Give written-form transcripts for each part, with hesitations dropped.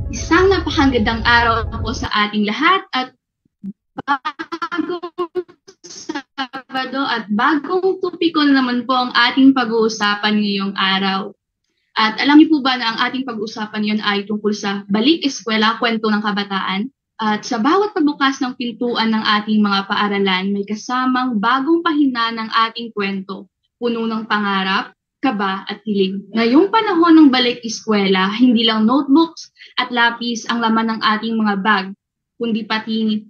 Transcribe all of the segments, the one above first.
Isang napakagandang araw po sa ating lahat at bagong Sabado at bagong topiko na naman po ang ating pag-uusapan ngayong araw. At alam niyo po ba na ang ating pag-uusapan ngayon ay tungkol sa Balik Eskwela, Kwento ng Kabataan? At sa bawat pagbukas ng pintuan ng ating mga paaralan, may kasamang bagong pahina ng ating kwento, puno ng pangarap, kaba at hiling. Ngayong panahon ng Balik Eskwela, hindi lang notebooks at lapis ang laman ng ating mga bag, kundi pati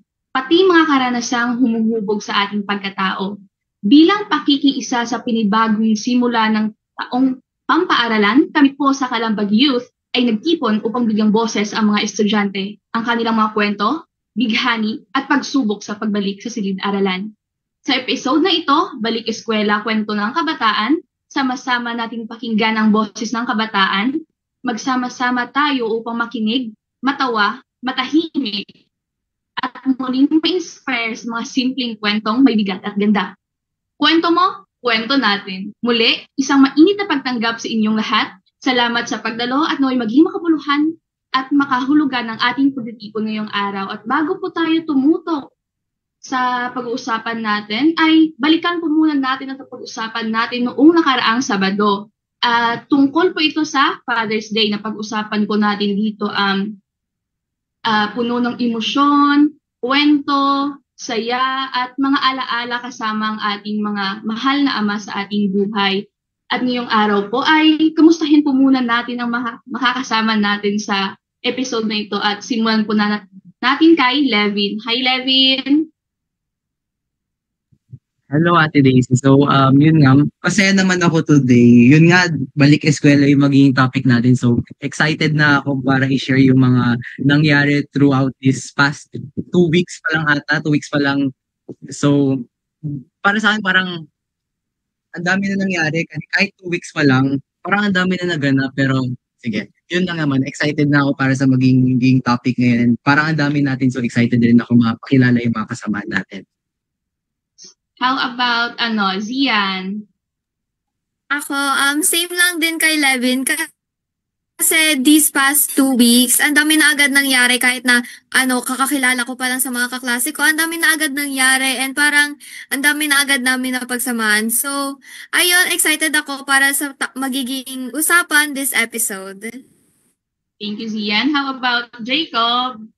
mga karanasang humuhubog sa ating pagkatao. Bilang pakikiisa sa pinibagong simula ng taong pampaaralan, kami po sa Kalambag Youth ay nagtipon upang bigyang boses ang mga estudyante, ang kanilang mga kwento, bighani at pagsubok sa pagbalik sa silid-aralan. Sa episode na ito, Balik Eskwela, Kwento ng Kabataan, sama-sama nating pakinggan ang boses ng kabataan, magsama-sama tayo upang makinig, matawa, matahimik, at muling ma-inspire sa mga simpleng kwentong may bigat at ganda. Kwento mo, kwento natin. Muli, isang mainit na pagtanggap sa inyong lahat. Salamat sa pagdalo at naway maging makabuluhan at makahulugan ng ating pagtitipon ngayong araw. At bago po tayo tumutok sa pag-uusapan natin, ay balikan po muna natin ang pag-uusapan natin noong nakaraang Sabado. Tungkol po ito sa Father's Day na pag-usapan po natin dito puno ng emosyon, kwento, saya, at mga alaala kasama ang ating mga mahal na ama sa ating buhay. At ngayong araw po ay kamustahin po muna natin ang makakasama natin sa episode na ito at simulan po natin kay Levin. Hi, Levin! Hello, Ate Daisy. So, yun nga, masaya naman ako today. Yun nga, balik eskwela yung magiging topic natin. So, excited na ako para i-share yung mga nangyari throughout this past 2 weeks pa lang ata, 2 weeks pa lang. So, para sa akin, parang ang dami na nangyari. Kahit 2 weeks pa lang, parang ang dami na naganap. Pero, sige, yun lang naman. Excited na ako para sa magiging topic ngayon. And parang ang dami natin, so excited din ako mapakilala yung mga kasama natin. How about, Zian? Ako, same lang din kay Levin. Kasi these past 2 weeks, ang dami na agad nangyari kahit na kakakilala ko pa lang sa mga kaklase ko, ang dami na agad nangyari and parang ang dami na agad namin napagsamahan. So, ayun, excited ako para sa magiging usapan this episode. Thank you, Zian. How about Jacob?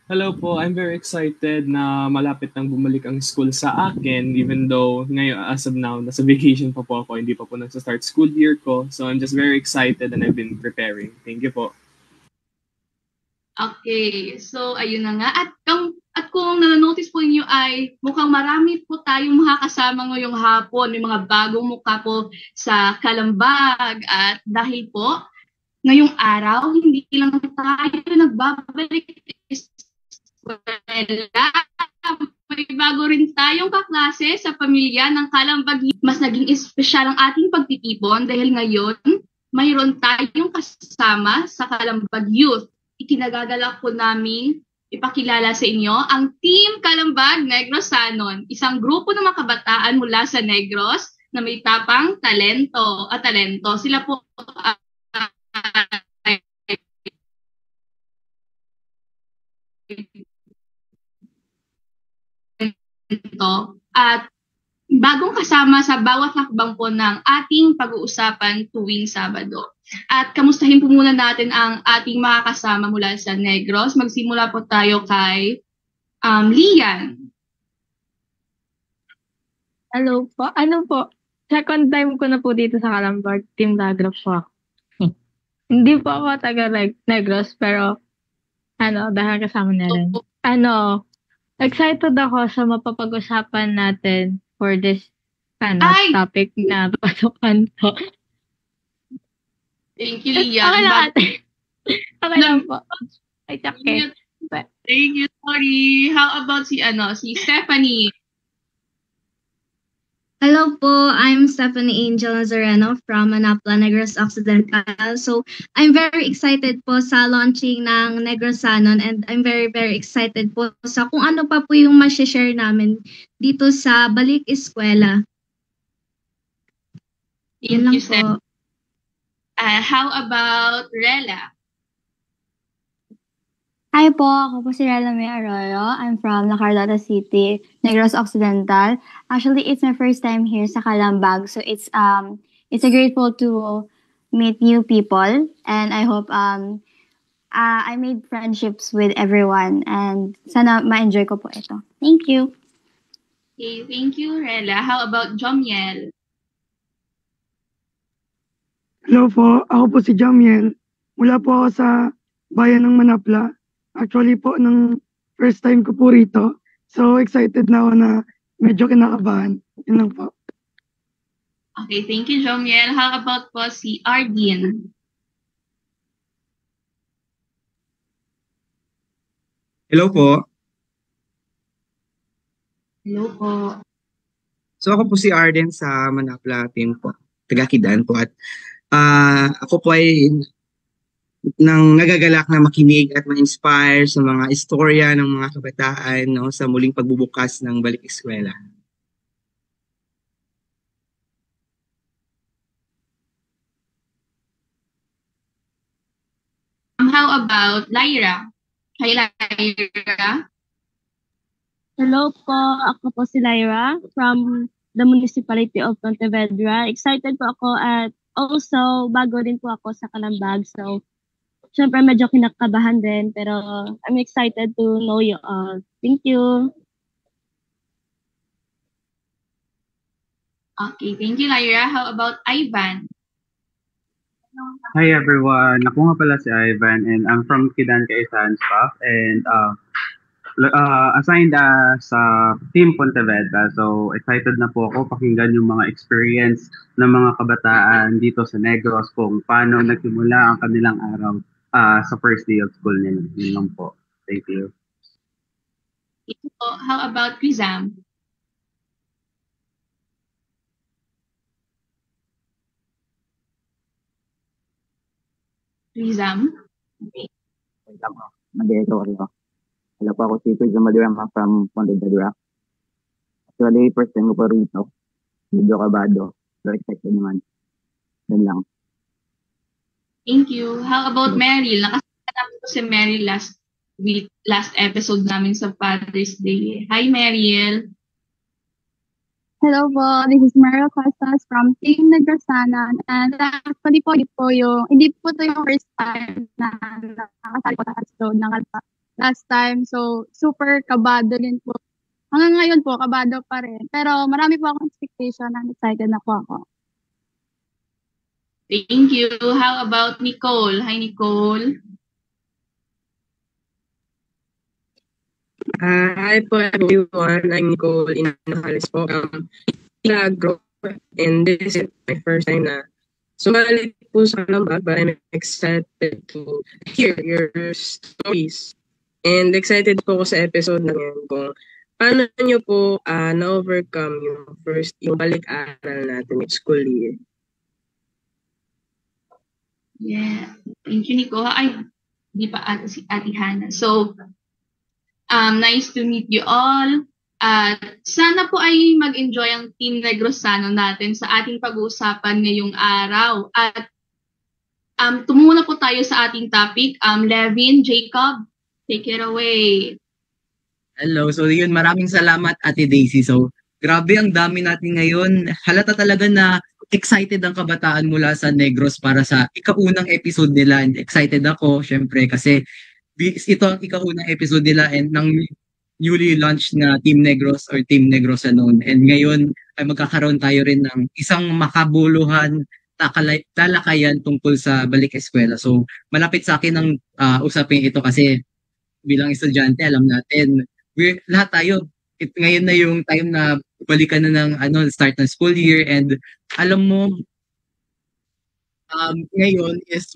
Hello po, I'm very excited na malapit nang bumalik ang school sa akin even though ngayon as of now, nasa vacation pa po ako, hindi pa po nagsa-start school year ko. So I'm just very excited and I've been preparing. Thank you po. Okay, so ayun na nga. At kung nanonotice po niyo ay mukhang marami po tayong makakasama ngayong hapon. May mga bagong mukha po sa Kalambag. At dahil po, ngayong araw, hindi lang tayo nagbabalik may bago rin tayong kaklase sa pamilya ng Kalambag. Mas naging espesyal ang ating pagtitipon dahil ngayon mayroon tayong kasama sa Kalambag Youth. Ikinagagalak po namin ipakilala sa inyo ang Team Kalambag Negrosanon, isang grupo ng mga kabataan mula sa Negros na may tapang talento. Sila po at bagong kasama sa bawat hakbang po ng ating pag-uusapan tuwing Sabado. At kamustahin po muna natin ang ating mga kasama mula sa Negros. Magsimula po tayo kay Lian. Hello po. Second time ko na po dito sa Kalambag. Team Negros po ako. Hindi po ako taga Negros, pero dahil kasama na rin. Excited ako sa mapapag-usapan natin for this topic na pasukan to. Thank you, Lian. Okay lang, ate. Okay lang po. It's okay. Thank you, sorry. How about si Stephanie? Hello po, I'm Stephanie Angel Nazareno from Manapla, Negros Occidental. So, I'm very excited po sa launching ng Negrosanon and I'm very, very excited po sa kung ano pa po yung ma-share namin dito sa Balik Eskwela. Yun lang po. How about Rela? Hi po, ako po si Rela May Arroyo. I'm from La Carlota City, Negros Occidental. Actually, it's my first time here sa Calambag, so it's a grateful to meet new people, and I hope I made friendships with everyone, and sana ma-enjoy ko po ito. Thank you. Okay, thank you, Rela. How about Jomiel? Hello po, ako po si Jamiel. Mula po ako sa bayan ng Manapla. Actually po, ng first time ko po rito. So excited na ako na medyo kinakabahan. Yun lang po. Okay, thank you, Jomiel. How about po si Ardin? Hello po. Hello po. So ako po si Arden sa Manapla team po. Taga Kidan po at ako po ay nang nagagalak na makinig at ma-inspire sa mga istorya ng mga kabataan, no, sa muling pagbubukas ng Balik Eskwela. How about Lyra? Hi, Lyra. Hello po, ako po si Lyra from the Municipality of Pontevedra. Excited po ako at also bago din po ako sa Calambag. So, syempre medyo kinakabahan din pero I'm excited to know you all. Thank you. Okay, thank you, Lyra. How about Ivan? Hi everyone, ako nga pala si Ivan and I'm from Kidan Kaisan Staff and assigned sa Team Pontevedra. So excited na po ako pakinggan yung mga experience ng mga kabataan dito sa Negros kung paano nagsimula ang kanilang araw sa first day of school nila. Yun lang po. Thank you. How about Krizam? Krizam? Okay. Wait lang po. Mag-echo ko. Hello po, ako si Krizam Madurama from Pontevedra. Actually, first time ko po rito. Medyo kabado. Pero excited naman. Yun lang. Thank you. How about Meryl? Nakasama namin po si Meryl last episode namin sa Father's Day. Hi, Meryl. Hello po, this is Meryl Casas from Team Negrosanon. And actually po, hindi po ito yung first time na nakasali po sa episode ng Kalpa last time. So, super kabado din po. Hanggang ngayon po, kabado pa rin. Pero marami po akong expectation and excited na po ako. Thank you. How about Nicole? Hi, Nicole. Hi po everyone, I'm Nicole Inanakalis po. Milagro, and this is my first time na sumali po sa Calambag, but I'm excited to hear your stories. And excited po ako sa episode na yan kung paano nyo po na-overcome yung balik-aral natin yung school year. Yeah. Thank you, Nicole. Ay, di pa ata si Ate Hannah. So, nice to meet you all. At sana po ay mag-enjoy ang Team Negrosano natin sa ating pag-uusapan ngayong araw. At tumuna po tayo sa ating topic. Levin, Jacob, take it away. Hello. So yun, maraming salamat Ate Daisy. So grabe ang dami natin ngayon. Halata talaga na excited ang kabataan mula sa Negros para sa ikaunang episode nila. And excited ako, syempre, kasi ito ang ikaunang episode nila and ng newly launched na Team Negros or Team Negrosanon. And ngayon ay magkakaroon tayo rin ng isang makabuluhan talakayan tungkol sa Balik Eskwela. So malapit sa akin ang usapin ito kasi bilang estudyante, alam natin, lahat tayo, ngayon na yung time na balikan na ng start ng school year and alam mo, ngayon is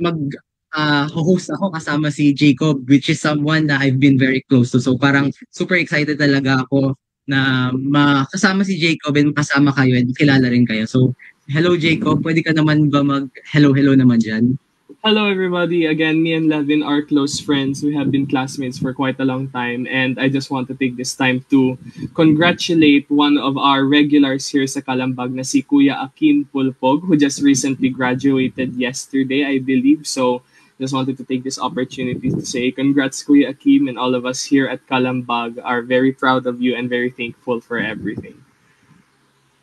host ako kasama si Jacob, which is someone na I've been very close to. So parang super excited talaga ako na makasama si Jacob and kasama kayo and kilala rin kayo. So hello Jacob, pwede ka naman ba mag-hello naman dyan? Hello everybody. Again, me and Levin are close friends. We have been classmates for quite a long time and I just want to take this time to congratulate one of our regulars here sa Calambag na si Kuya Akin Pulpog who just recently graduated yesterday, I believe. So just wanted to take this opportunity to say congrats, Kuya Akim, and all of us here at Kalambag are very proud of you and very thankful for everything.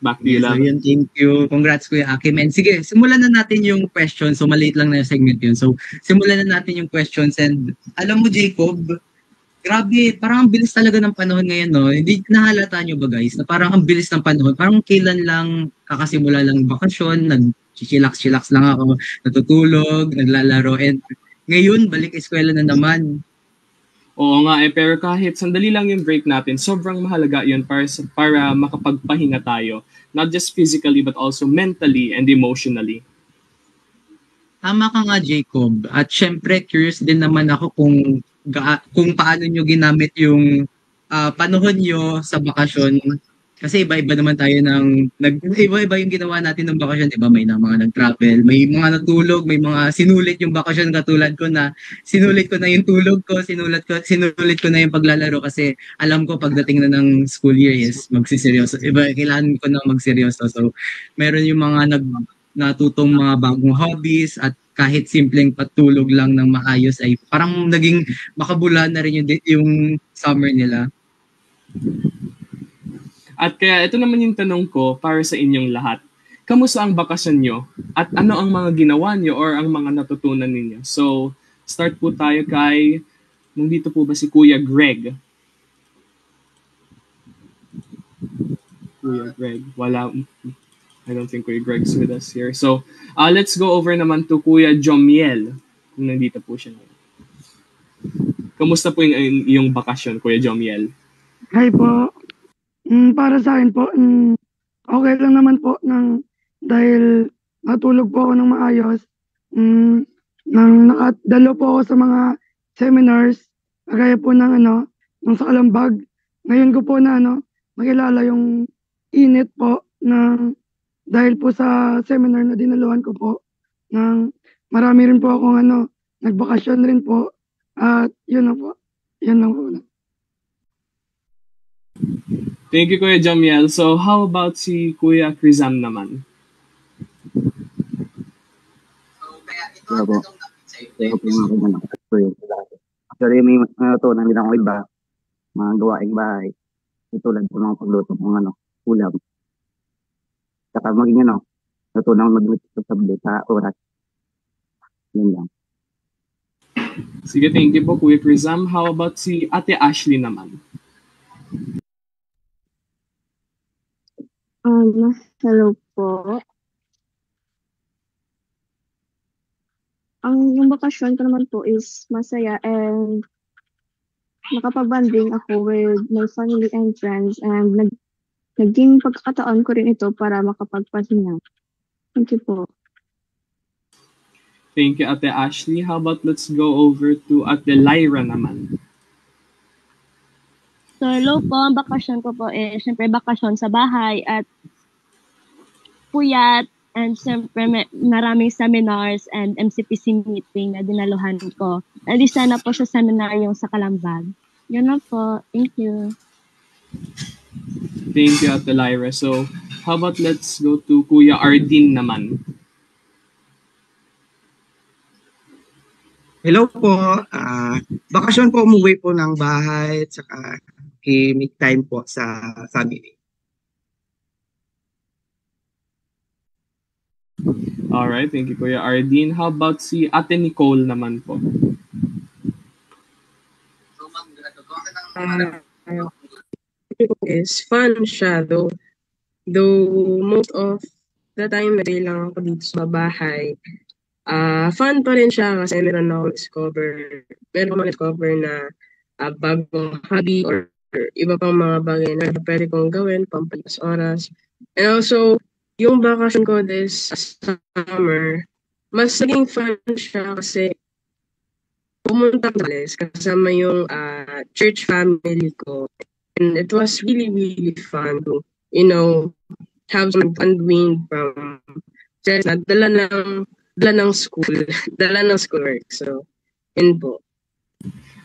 Back to you, So Laban. yun, thank you. Congrats, Kuya Akim. And sige, simulan na natin yung questions. So maliit lang na yung segment yun. So simulan na natin yung questions. And alam mo, Jacob, grabe, parang ang bilis talaga ng panahon ngayon, no? Hindi nahalata nyo ba, guys, na parang ang bilis ng panahon. Parang kailan lang kakasimula lang bakasyon, nag-chillax lang ako, natutulog, naglalaro, and ngayon, balik eskwela na naman. Oo nga pero kahit sandali lang yung break natin, sobrang mahalaga yun para makapagpahinga tayo. Not just physically, but also mentally and emotionally. Tama ka nga, Jacob. At syempre, curious din naman ako kung paano nyo ginamit yung panahon nyo sa bakasyon. Kasi iba-iba naman tayo iba-iba yung ginawa natin ng bakasyon. Diba? May mga nag-travel, may mga natulog, may mga sinulit yung bakasyon katulad ko na sinulit ko na yung tulog ko, sinulit ko na yung paglalaro kasi alam ko pagdating na ng school year is magsiseryoso. Kailangan ko na magseryoso. So, meron yung mga natutong mga bagong hobbies at kahit simpleng patulog lang ng maayos ay parang naging makabula na rin yung summer nila. At kaya ito naman yung tanong ko para sa inyong lahat. Kamusta ang bakasyon nyo? At ano ang mga ginawa nyo or ang mga natutunan ninyo? So, start po tayo kay, nandito po ba si Kuya Greg? Kuya Greg, wala. I don't think Kuya Greg's with us here. So, let's go over naman to Kuya Jomiel. Nandito po siya. Kamusta po yung bakasyon, Kuya Jomiel? Hi po. Para sa akin po, okay lang naman po dahil natulog po ako ng maayos. Nakadalo po ako sa mga seminars, kagaya po ng nung sa Kalambag. Ngayon ko po na makilala yung init po dahil po sa seminar na dinaluhan ko po, marami rin po akong nagbakasyon rin po. At yun na po. Yan lang po. Thank you, Kuya Jamiel. So, how about si Kuya Krizam naman? Kaya po. Actually, may natutunan din ako iba. Mga gawaing bahay. Tulad po mga pagluto ng ulam. Saka maging natutunan magluto sa sabli sa oras. Yan lang. Sige, thank you po, Kuya Krizam. How about si Ate Ashley naman? Hello po. Yung bakasyon ko naman po is masaya and nakapag-bonding ako with my family and friends and naging pagkakataon ko rin ito para makapagpahinga. Thank you po. Thank you, Ate Ashley. How about let's go over to Ate Lyra naman? So, hello po. Ang bakasyon ko po syempre bakasyon sa bahay at puyat and syempre maraming seminars and MCPC meeting na dinaluhan ko. At isa na po sa seminar yung sa Kalambag. Yun na po. Thank you. Thank you, Ate Lyra. So, how about let's go to Kuya Ardin naman? Hello po. Bakasyon po, umuwi po ng bahay at saka make time po sa family. Alright, thank you, Kuya Ardin. How about si Ate Nicole naman po? Is fun siya though most of the time na lang ako dito sa bahay. Fun pa rin siya kasi meron ako discover na bagong hobby or iba pang mga bagay na pwede kong gawin, pampalipas oras. And also, yung bakasyon ko this summer, mas naging fun siya kasi pumunta ko kasama yung church family ko. And it was really, really fun to, have some unwind from stress na dala ng schoolwork. So, yun po.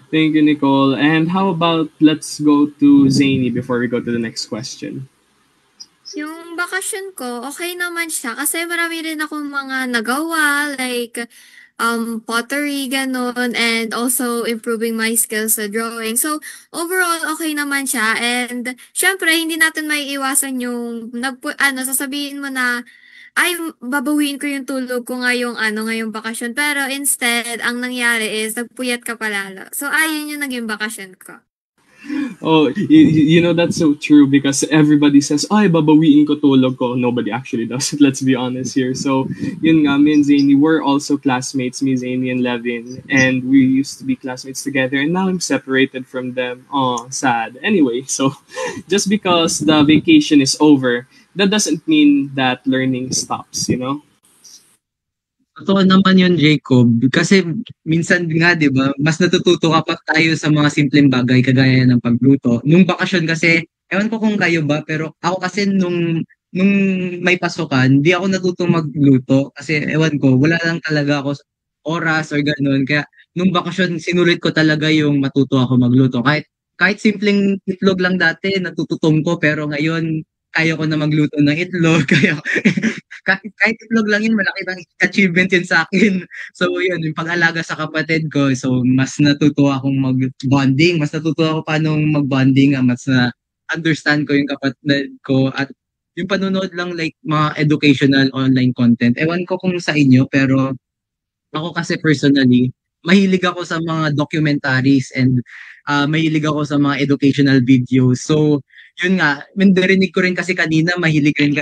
Thank you, Nicole. And how about let's go to Zany before we go to the next question? Yung bakasyon ko, okay naman siya kasi marami rin akong mga nagawa like pottery, ganon, and also improving my skills sa drawing. So, overall, okay naman siya. And, syempre, hindi natin maiiwasan yung, sasabihin mo na, ay, babawiin ko yung tulog ko ngayong bakasyon. Pero instead, ang nangyari is, nagpuyat ka palalo. So, ayun yung naging bakasyon ko. Oh, you know, that's so true because everybody says, ay, babawiin ko tulog ko. Nobody actually does it, let's be honest here. So, yun nga, me and Zany, we're also classmates, me, Zany, and Levin. And we used to be classmates together and now I'm separated from them. Oh, sad. Anyway, so just because the vacation is over, that doesn't mean that learning stops, you know? Totoo naman yun, Jacob. Kasi minsan nga, di ba, mas natututo ka pa tayo sa mga simpleng bagay kagaya ng pagluto. Nung bakasyon kasi, ewan ko kung kayo ba, pero ako kasi nung may pasukan, di ako natutong magluto. Kasi ewan ko, wala lang talaga ako oras or gano'n. Kaya nung bakasyon, sinulit ko talaga yung matuto ako magluto. Kahit simpleng itlog lang dati, natututong ko, pero ngayon, kaya ko na magluto ng itlog. Kahit itlog lang yun, malaki ng achievement yun sa akin. So yun, yung pag-alaga sa kapatid ko, so mas natutuwa akong mag-bonding, mas natutuwa ako paano mag-bonding, mas na-understand ko yung kapatid ko at yung panonood lang like mga educational online content. Ewan ko kung sa inyo, pero ako kasi personally, mahilig ako sa mga documentaries and mahilig ako sa mga educational videos. So, yun nga, narinig ko rin kasi kanina, mahilig rin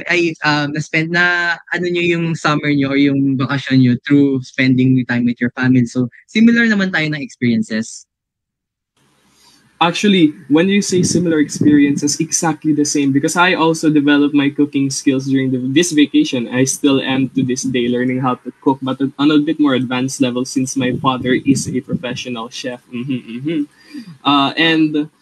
na-spend na nyo yung summer nyo or yung bakasyon nyo through spending time with your family. So, similar naman tayo ng experiences. Actually, when you say similar experiences, exactly the same because I also developed my cooking skills during this vacation. I still am to this day learning how to cook, but on a bit more advanced level since my father is a professional chef. And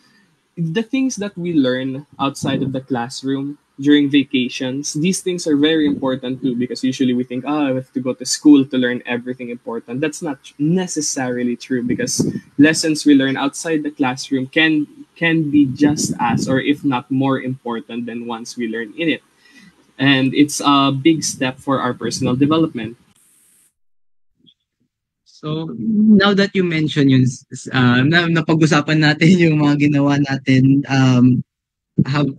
the things that we learn outside of the classroom during vacations, these things are very important too because usually we think, I have to go to school to learn everything important. That's not necessarily true because lessons we learn outside the classroom can be just as or if not more important than ones we learn in it. And it's a big step for our personal development. So, now that you mention yun, napag-usapan natin yung mga ginawa natin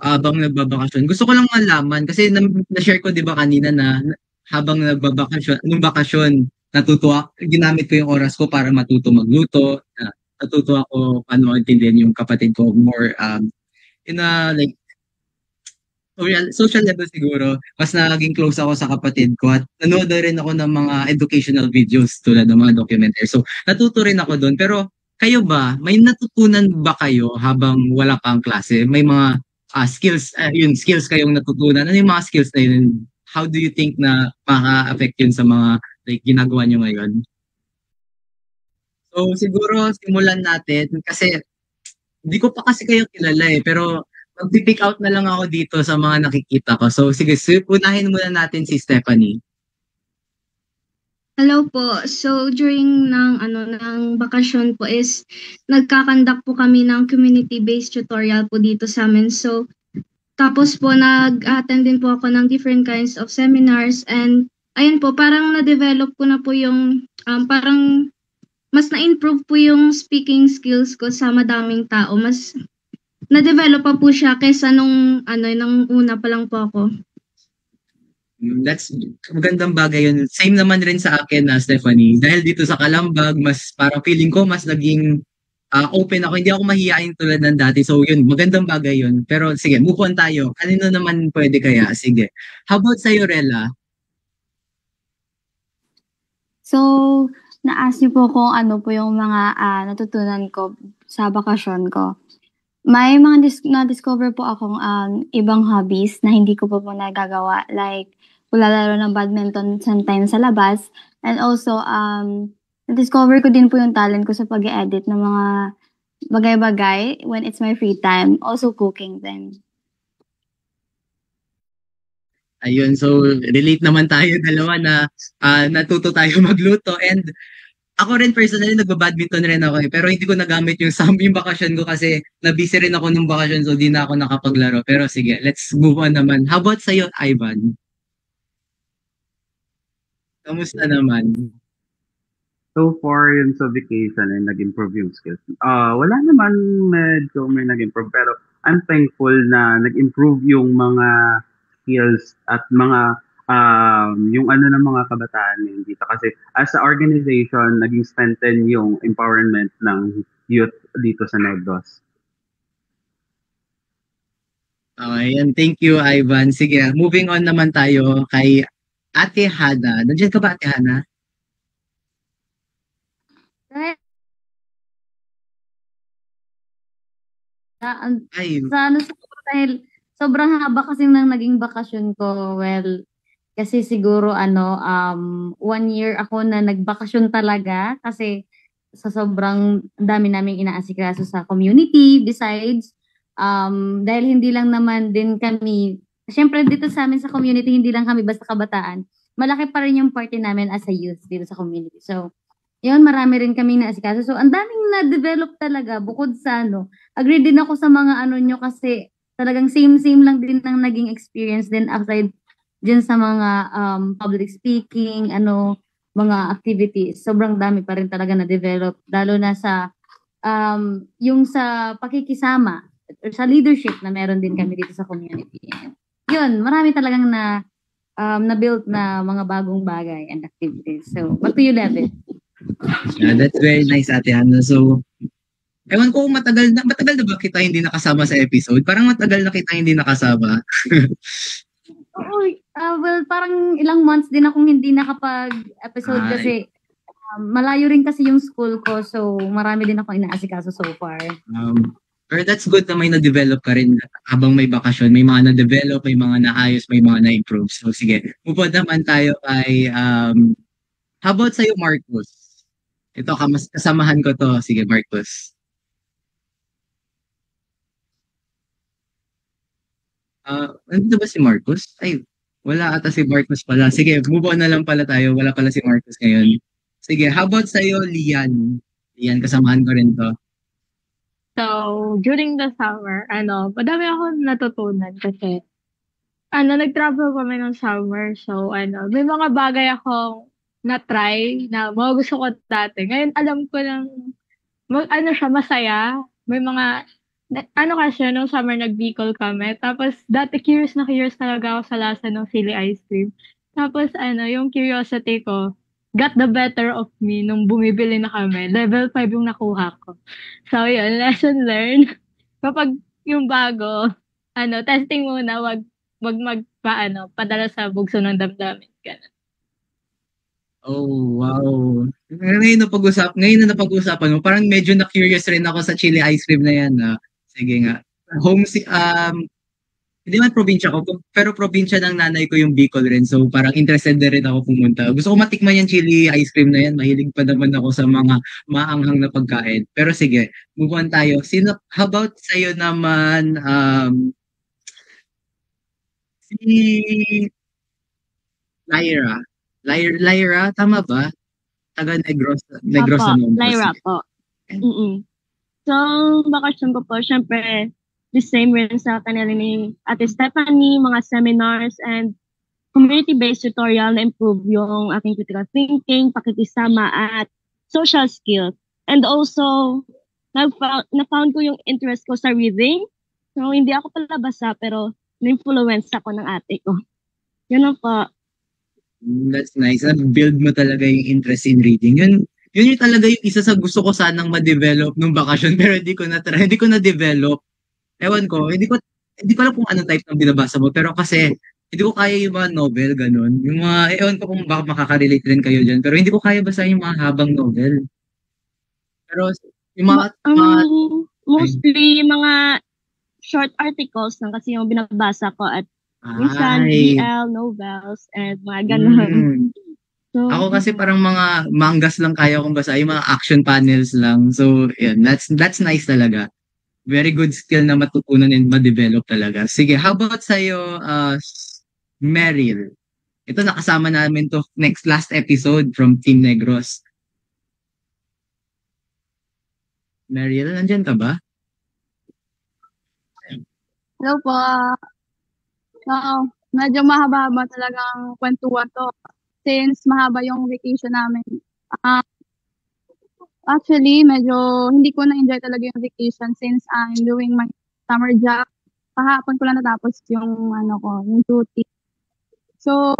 habang nagbabakasyon. Gusto ko lang malaman, kasi na-share ko di ba kanina na habang nagbabakasyon, nung bakasyon, ginamit ko yung oras ko para matuto magluto, natuto ako paano intindihan yung kapatid ko more in a like social level siguro, mas naging close ako sa kapatid ko at nanood rin ako ng mga educational videos tulad ng mga documentary. So, natuto rin ako doon. Pero kayo ba, may natutunan ba kayo habang wala pang klase? May mga skills kayong natutunan? Ano yung mga skills na yun? How do you think na maka-affect yun sa mga ginagawa nyo ngayon? So, siguro simulan natin kasi hindi ko pa kasi kayo kilala pero mag-pick out na lang ako dito sa mga nakikita ko. So, sige, unahin muna natin si Stephanie. Hello po. So, during ng bakasyon po is nagkakandak po kami ng community-based tutorial po dito sa amin. So, tapos po nag-attend din po ako ng different kinds of seminars and ayun po, parang na-develop ko na po yung parang mas na-improve po yung speaking skills ko sa madaming tao. Mas na-develop pa po siya kaysa nung una pa lang po ako. That's magandang bagay yun. Same naman rin sa akin na Stephanie. Dahil dito sa Kalambag, mas parang feeling ko mas naging open ako. Hindi ako mahihain tulad ng dati. So yun, magandang bagay yun. Pero sige, move on tayo. Kanino naman pwede kaya? Sige. How about sa'yo, Rella? So, na-ask niyo po kung ano po yung mga natutunan ko sa bakasyon ko. May mga na-discover po akong ibang hobbies na hindi ko po nagagawa. Like, lalaro ng badminton sometimes sa labas. And also, na-discover ko din po yung talent ko sa pag-edit ng mga bagay-bagay when it's my free time. Also, cooking then. Ayun, so relate naman tayo dalawa na natuto tayo magluto. And ako rin personally, nagba-badminton rin ako pero hindi ko nagamit yung bakasyon ko kasi na-busy rin ako nung bakasyon so di na ako nakapaglaro. Pero sige, let's move on naman. How about sa'yo, Ivan? Kamusta naman? So far, yun sa vacation ay nag-improve yung skills. Wala naman medyo may nag-improve pero I'm thankful na nag-improve yung mga skills at mga yung ano ng mga kabataan ngayon dito. Kasi as a organization, naging strengthen yung empowerment ng youth dito sa Negros. Ayan, thank you, Ivan. Sige, moving on naman tayo kay Ate Hana. Nandiyan ka ba, Ate Hana? Ay, Sa ano siguro dahil sobrang haba kasi nang naging bakasyon ko. Well, kasi siguro 1 year ako na nagbakasyon talaga kasi sa sobrang dami naming inaasikaso sa community. Besides, dahil hindi lang naman din kami, syempre dito sa amin sa community, hindi lang kami basta kabataan. Malaki pa rin yung party namin as a youth dito sa community. So, yun, marami rin kaming naasikaso. So, ang daming na-develop talaga bukod sa agree din ako sa mga nyo kasi talagang same lang din ang naging experience din outside dyan sa mga public speaking, mga activities. Sobrang dami pa rin talaga na-develop. Lalo na sa yung sa pakikisama or sa leadership na meron din kami dito sa community. Yun, marami talagang na-build na mga bagong bagay and activities. So, back to you, Levin. yeah, that's very nice, Ate Hana. So, ewan ko kung matagal na ba kita hindi nakasama sa episode? Parang matagal na kita hindi nakasama. Oo, well, parang ilang months din akong hindi nakapag-episode kasi malayo rin kasi yung school ko. So, marami din ako inaasikaso so far. Pero that's good na may na-develop ka rin habang may bakasyon. May mga na-develop, may mga naayos, may mga na-improve. So, sige. Move on naman tayo kay, how about sa'yo, Marcus? Ito, kasamahan ko to. Sige, Marcus. Nandito ba si Marcus? Ay, wala ata si Marcus pala. Sige, move on na lang pala tayo. Wala pala si Marcus ngayon. Sige, how about sa'yo, Lian? Lian, kasamahan ko rin to. So, during the summer, madami ako natutunan kasi, nag-travel kami ng summer. So, may mga bagay akong na-try na mga gusto ko dati. Ngayon, alam ko lang, masaya. May mga, kasi, nung summer nag-Bicol kami. Tapos, dati curious talaga ako sa lasa ng sili ice cream. Tapos, yung curiosity ko, got the better of me nung bumibili na kami. Level 5 yung nakuha ko. So, yun, lesson learned. Kapag yung bago, testing muna, wag padala sa bugso ng damdamin. Ganun. Oh, wow. Ngayon na napag-usapan mo, parang medyo na-curious rin ako sa chili ice cream na yan. Sige nga. Hindi man probinsya ko, pero probinsya ng nanay ko yung Bicol rin. So parang interested na rin ako pumunta. Gusto ko matikman yung chili ice cream na yan. Mahilig pa naman ako sa mga maanghang na pagkain. Pero sige, move on tayo. How about sa'yo naman, si Lyra? Lyra, tama ba? Taga Negros Opo, Lyra po. So, bakasyon ko po, syempre, the same rin sa kanila ni Ate Stephanie, mga seminars and community-based tutorial na improve yung aking critical thinking, pakikisama at social skills. And also, na-found ko yung interest ko sa reading. So, hindi ako pala basa, pero na-influence ako ng ate ko. Yun po. That's nice. Build mo talaga yung interest in reading. Yun yung talaga yung isa sa gusto ko sanang ma-develop nung bakasyon pero hindi ko na-develop. Ewan ko, hindi ko alam kung anong type ng binabasa mo pero kasi hindi ko kaya yung mga novel, ganun. Yung mga, ewan ko kung baka makaka-relate rin kayo dyan pero hindi ko kaya basahin yung mga habang novel. Pero yung mga mostly mga short articles lang kasi yung binabasa ko at minsan BL, novels, and mga ganun. So, ako kasi parang mga mangas lang kaya kong basahin, mga action panels lang. So, yeah, that's nice talaga. Very good skill na matutunan and ma-develop talaga. Sige, how about sa'yo, Meryl? Ito, nakasama namin to last episode from Team Negros. Meryl, nandyan ka ba? Hello po. So, medyo mahaba-haba talagang kwentuhan to. Since mahaba yung vacation namin. Actually, medyo hindi ko na-enjoy talaga yung vacation since I'm doing my summer job. Kahapon ko lang natapos yung yung duty. So,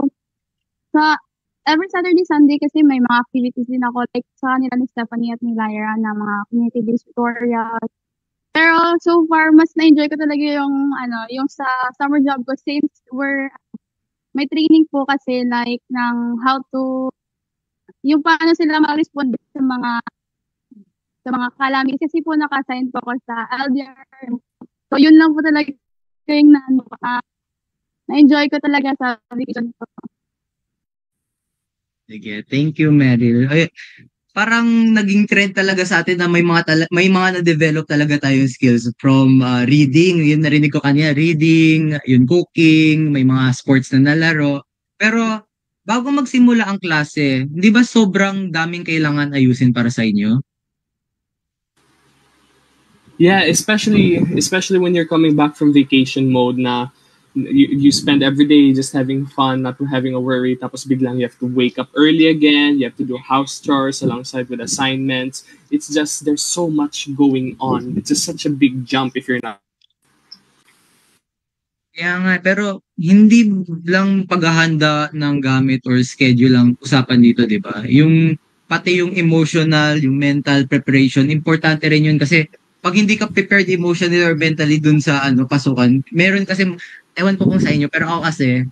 sa every Saturday, Sunday kasi may mga activities din ako like sa kanila ni Stephanie at ni Lyra na mga community-based tutorials. Pero so far, mas na-enjoy ko talaga yung sa summer job ko since may training po kasi like ng how to, yung paano sila mag-respond sa mga calamity kasi po naka-assign po ako sa LDR. So yun lang po talaga yung na-enjoy ko talaga sa vacation ko. Sige, thank you, Meryl. Ay, parang naging trend talaga sa atin na may mga na-develop talaga tayong skills from reading, yun narinig ko kanina, reading, yun cooking, may mga sports na nalaro. Pero bago magsimula ang klase, hindi ba sobrang daming kailangan ayusin para sa inyo? Yeah, especially when you're coming back from vacation mode na you spend every day just having fun, not having a worry, tapos biglang you have to wake up early again, you have to do house chores alongside with assignments. It's just, there's so much going on. It's just such a big jump if you're not. Kaya nga, pero hindi lang paghahanda ng gamit or schedule lang usapan dito, di ba? Pati yung emotional, yung mental preparation, importante rin yun kasi pag hindi ka prepared emotionally or mentally dun sa pasukan, meron kasi, ewan ko kung sa inyo, pero ako kasi,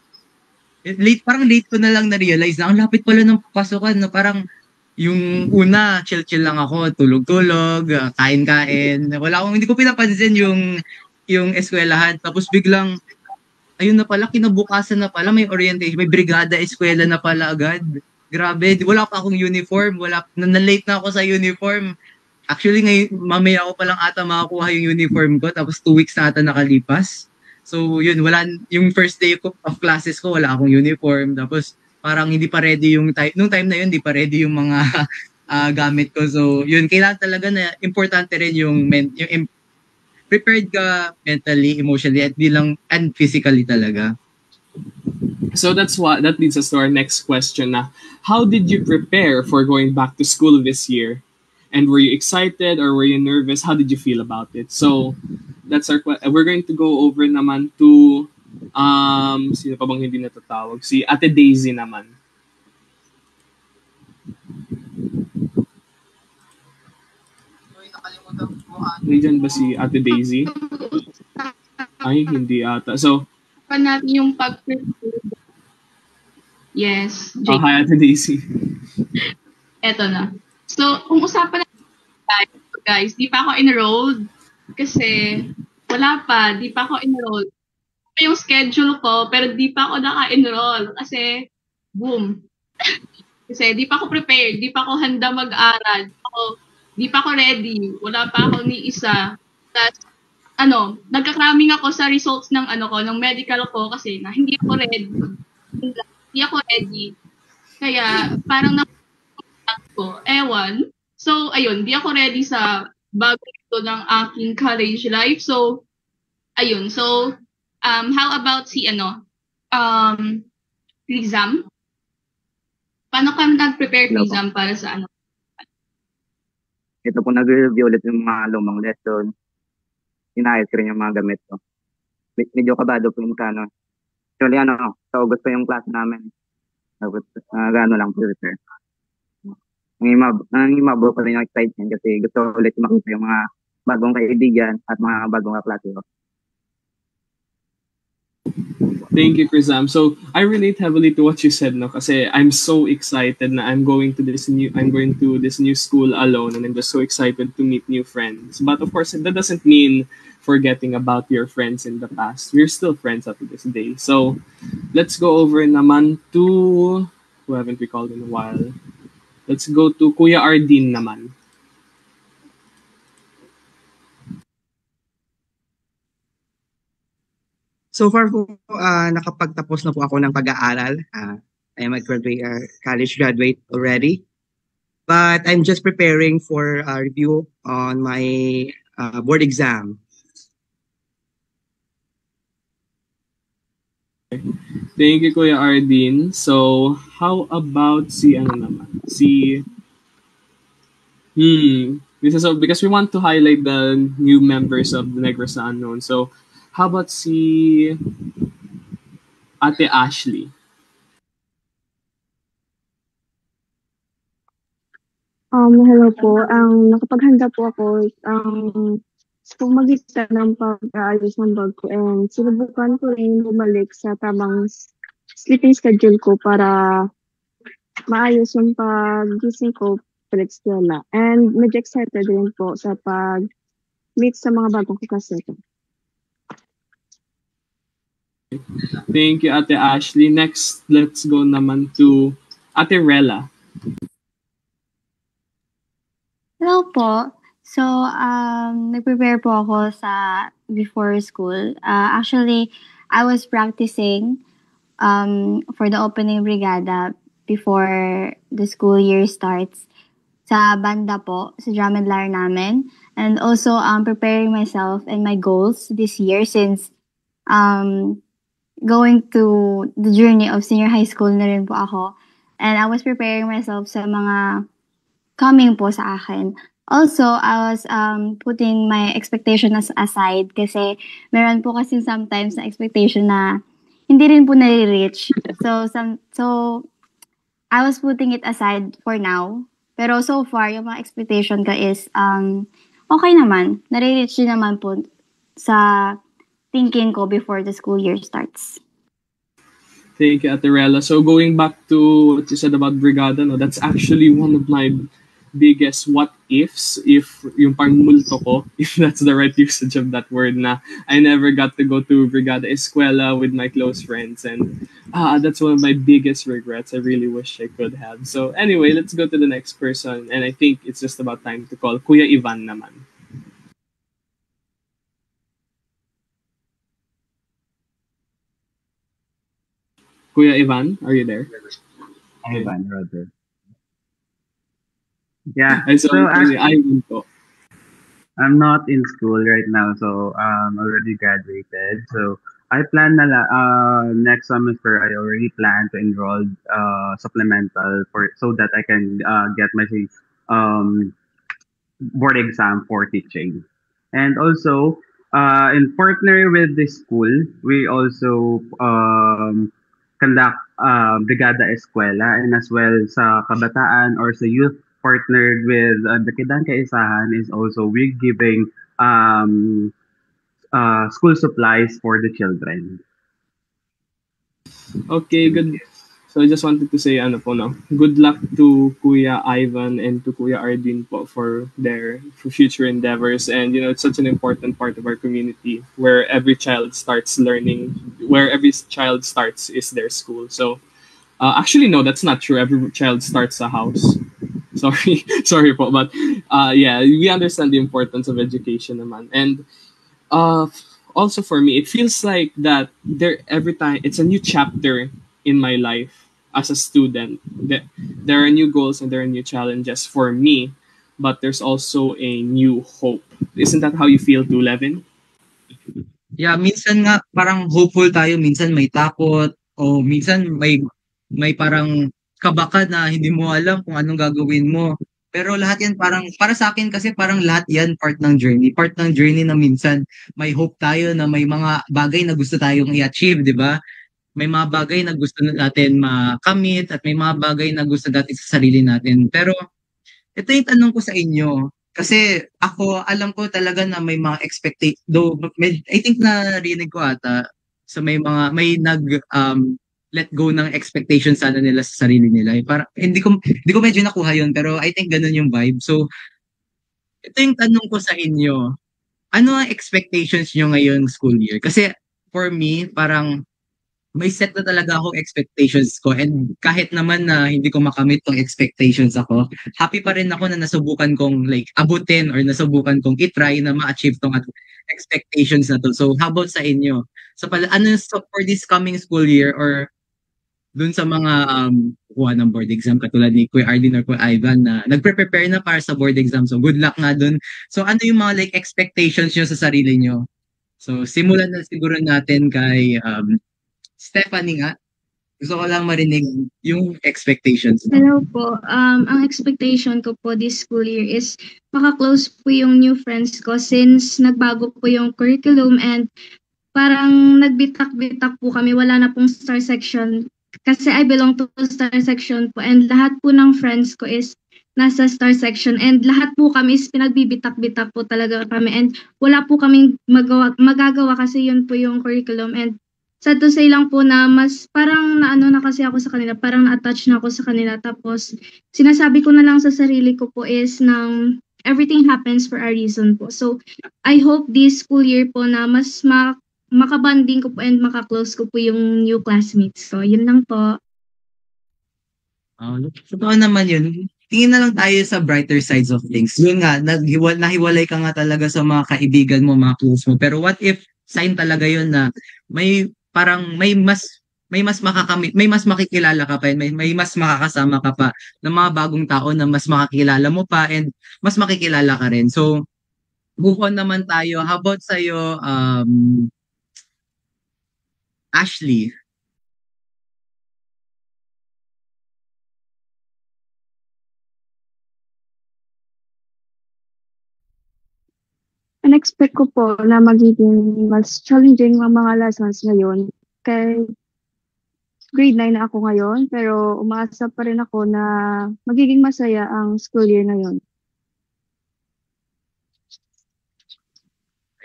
parang late ko na lang na-realize na ang lapit pala ng pasukan, no? Parang yung una, chill-chill lang ako, tulog-tulog, kain-kain. Hindi ko pinapansin yung eskwelahan. Tapos biglang, ayun na pala, kinabukasan na pala, may orientation, may brigada eskwela na pala agad. Grabe, wala pa akong uniform, na-late na ako sa uniform. Actually, ngayon, mamaya ako palang ata makakuha yung uniform ko, tapos 2 weeks na ata nakalipas. So, yun, yung first day of classes ko, wala akong uniform. Tapos, parang hindi pa ready nung time na yun, hindi pa ready yung mga gamit ko. So, yun, kailangan talaga na importante rin yung prepared ka mentally, emotionally, and physically talaga. So that leads us to our next question na, how did you prepare for going back to school this year? And were you excited or were you nervous? How did you feel about it? So that's we're going to go over naman to sino pa bang hindi natatawag? Si Ate Daisy naman. Nandiyan ba si Ate Daisy? Ay, hindi ata. So, natin yung pag-prepare. Yes. Oh, hi Ate Daisy. Eto na. So, kung usapan natin, guys, di pa ako enrolled kasi wala pa, di pa ako enrolled. Yung schedule ko, pero di pa ako naka-enroll kasi boom. Kasi di pa ako prepared, di pa ako handa mag-aral. Di pa ako ready, wala pa ako ni isa. Tapos, nagka-cramming ako sa results ng ng medical ko kasi hindi ako ready. Hindi ako ready. Kaya, parang ko, ewan. So, ayun, di ako ready sa bago ito ng aking college life. So, ayun. So, how about si exam? Paano ka nag-prepare exam para sa Ito po, nag-review ulit yung mga lumang lesson. Inayos ko rin yung mga gamit ko. Medyo kabado po yung Actually, sa August pa yung class namin. Gano'n lang prepare. Nangimabot pa rin yung excitement kasi gusto ulit makita yung mga bagong kaibigan at mga bagong kaklase ko. Thank you, Krizam. So I relate heavily to what you said, no? Kasi I'm so excited na I'm going to this new school alone, and I'm just so excited to meet new friends. But of course, that doesn't mean forgetting about your friends in the past. We're still friends up to this day. So let's go over naman to who haven't we called in a while. Let's go to Kuya Ardin naman. So far po, nakapagtapos na po ako ng pag-aaral. I am a college graduate already. But I'm just preparing for a review on my board exam. Thank you, Kuya Ardin. So, how about si This is because we want to highlight the new members of the Negros na Unknown. So, how about si Ate Ashley? Hello po. Nakapaghanda po ako sa magitan ng pag-aayos ng bag ko and sinubukan ko rin bumalik sa tamang sleeping schedule ko para maayos yung pag-gising ko balik sa eskwela. And medyo excited rin po sa pag-meet sa mga bagong kaklase. Thank you, Ate Ashley. Next, let's go naman to Ate Rella. Hello po. So, nag-prepare po ako before school. Actually, I was practicing for the opening brigada before the school year starts sa banda po, sa drum and lyre namin. And also, preparing myself and my goals this year since going to the journey of senior high school na rin po ako. And I was preparing myself sa mga coming po sa akin. Also, I was putting my expectation aside kasi meron po kasi sometimes na expectation na hindi rin po nare-reach. So I was putting it aside for now. Pero so far, yung mga expectation ko is okay naman. Nare-reach din naman po sa thinking ko before the school year starts. Thank you, Ate Rella. So going back to what you said about Brigada, no, that's actually one of my biggest what ifs, if yung pang multo ko, if that's the right usage of that word, na I never got to go to Brigada Escuela with my close friends, and that's one of my biggest regrets. I really wish I could have. So anyway, let's go to the next person, and I think it's just about time to call Kuya Ivan naman. Kuya Ivan, are you there? Ivan, Roger. Yeah, so actually, Ivan po. I'm not in school right now, so already graduated. So I plan next semester. I already plan to enroll supplemental so that I can get my board exam for teaching. And also, in partner with the school, we also conduct Brigada Escuela, and as well sa kabataan or sa youth, partnered with the Kidang Kaisahan is also we're giving school supplies for the children. Okay, good. So I just wanted to say good luck to Kuya Ivan and to Kuya Ardin po for their future endeavors. And it's such an important part of our community where every child starts learning, where every child starts is their school. So actually, no, that's not true. Every child starts a house. Sorry po, but yeah, we understand the importance of education naman. And also for me, it feels like that every time it's a new chapter in my life as a student. There are new goals and there are new challenges for me, but there's also a new hope. Isn't that how you feel too, Levin? Yeah, minsan nga parang hopeful tayo, minsan may takot, o minsan may parang kabaka na hindi mo alam kung anong gagawin mo. Pero lahat yan parang, para sa akin kasi parang lahat yan part ng journey. Part ng journey na minsan may hope tayo na may mga bagay na gusto tayong i-achieve, di ba? May mga bagay na gusto natin makamit at may mga bagay na gusto natin sa sarili natin. Pero ito yung tanong ko sa inyo. Kasi ako, alam ko talaga na may mga though I think narinig ko ata, so may let go ng expectations sana nila sa sarili nila. Para hindi ko medyo nakuha yun, pero I think ganun yung vibe. So ito yung tanong ko sa inyo. Ano ang expectations nyo ngayong school year? Kasi for me, parang may set na talaga akong expectations ko, and kahit naman na hindi ko makamit tong expectations ako, happy pa rin ako na nasubukan kong abutin or nasubukan kong itry na ma-achieve tong expectations na to. So how about sa inyo? So for this coming school year or dun sa mga kuha ng board exam katulad ni Kuya Ardin or Kuya Ivan na nagpre-prepare na para sa board exam. So good luck nga dun. So ano yung mga expectations nyo sa sarili nyo? So simulan na siguro natin kay Stephanie nga. Gusto ko lang marinig yung expectations mo. Hello po. Ang expectation ko po this school year is maka-close po yung new friends ko since nagbago po yung curriculum and parang nagbitak-bitak po kami. Wala na pong star section kasi I belong to star section po and lahat po ng friends ko is nasa star section and lahat po kami is pinagbibitak-bitak po talaga kami and wala po kaming magagawa kasi yun po yung curriculum and sad to say lang po na mas parang naano na kasi ako sa kanila, parang na-attach na ako sa kanila. Tapos sinasabi ko na lang sa sarili ko po is ng everything happens for a reason po. So I hope this school year po na mas makabanding ko po and makaklose ko po yung new classmates. So yun lang po. Totoo naman yun. Tingin na lang tayo sa brighter sides of things. Yun nga, nahiwalay ka nga talaga sa mga kaibigan mo, mga close mo. Pero what if sign talaga yun na may parang may mas makakamit, may mas makikilala ka pa, may mas makakasama ka pa ng mga bagong tao na mas makakilala mo pa and mas makikilala ka rin. So, move on naman tayo. How about sa'yo, Ashley? Unexpect ko po na magiging mas challenging ang mga lessons ngayon. Kay grade 9 na ako ngayon, pero umaasa pa rin ako na magiging masaya ang school year ngayon.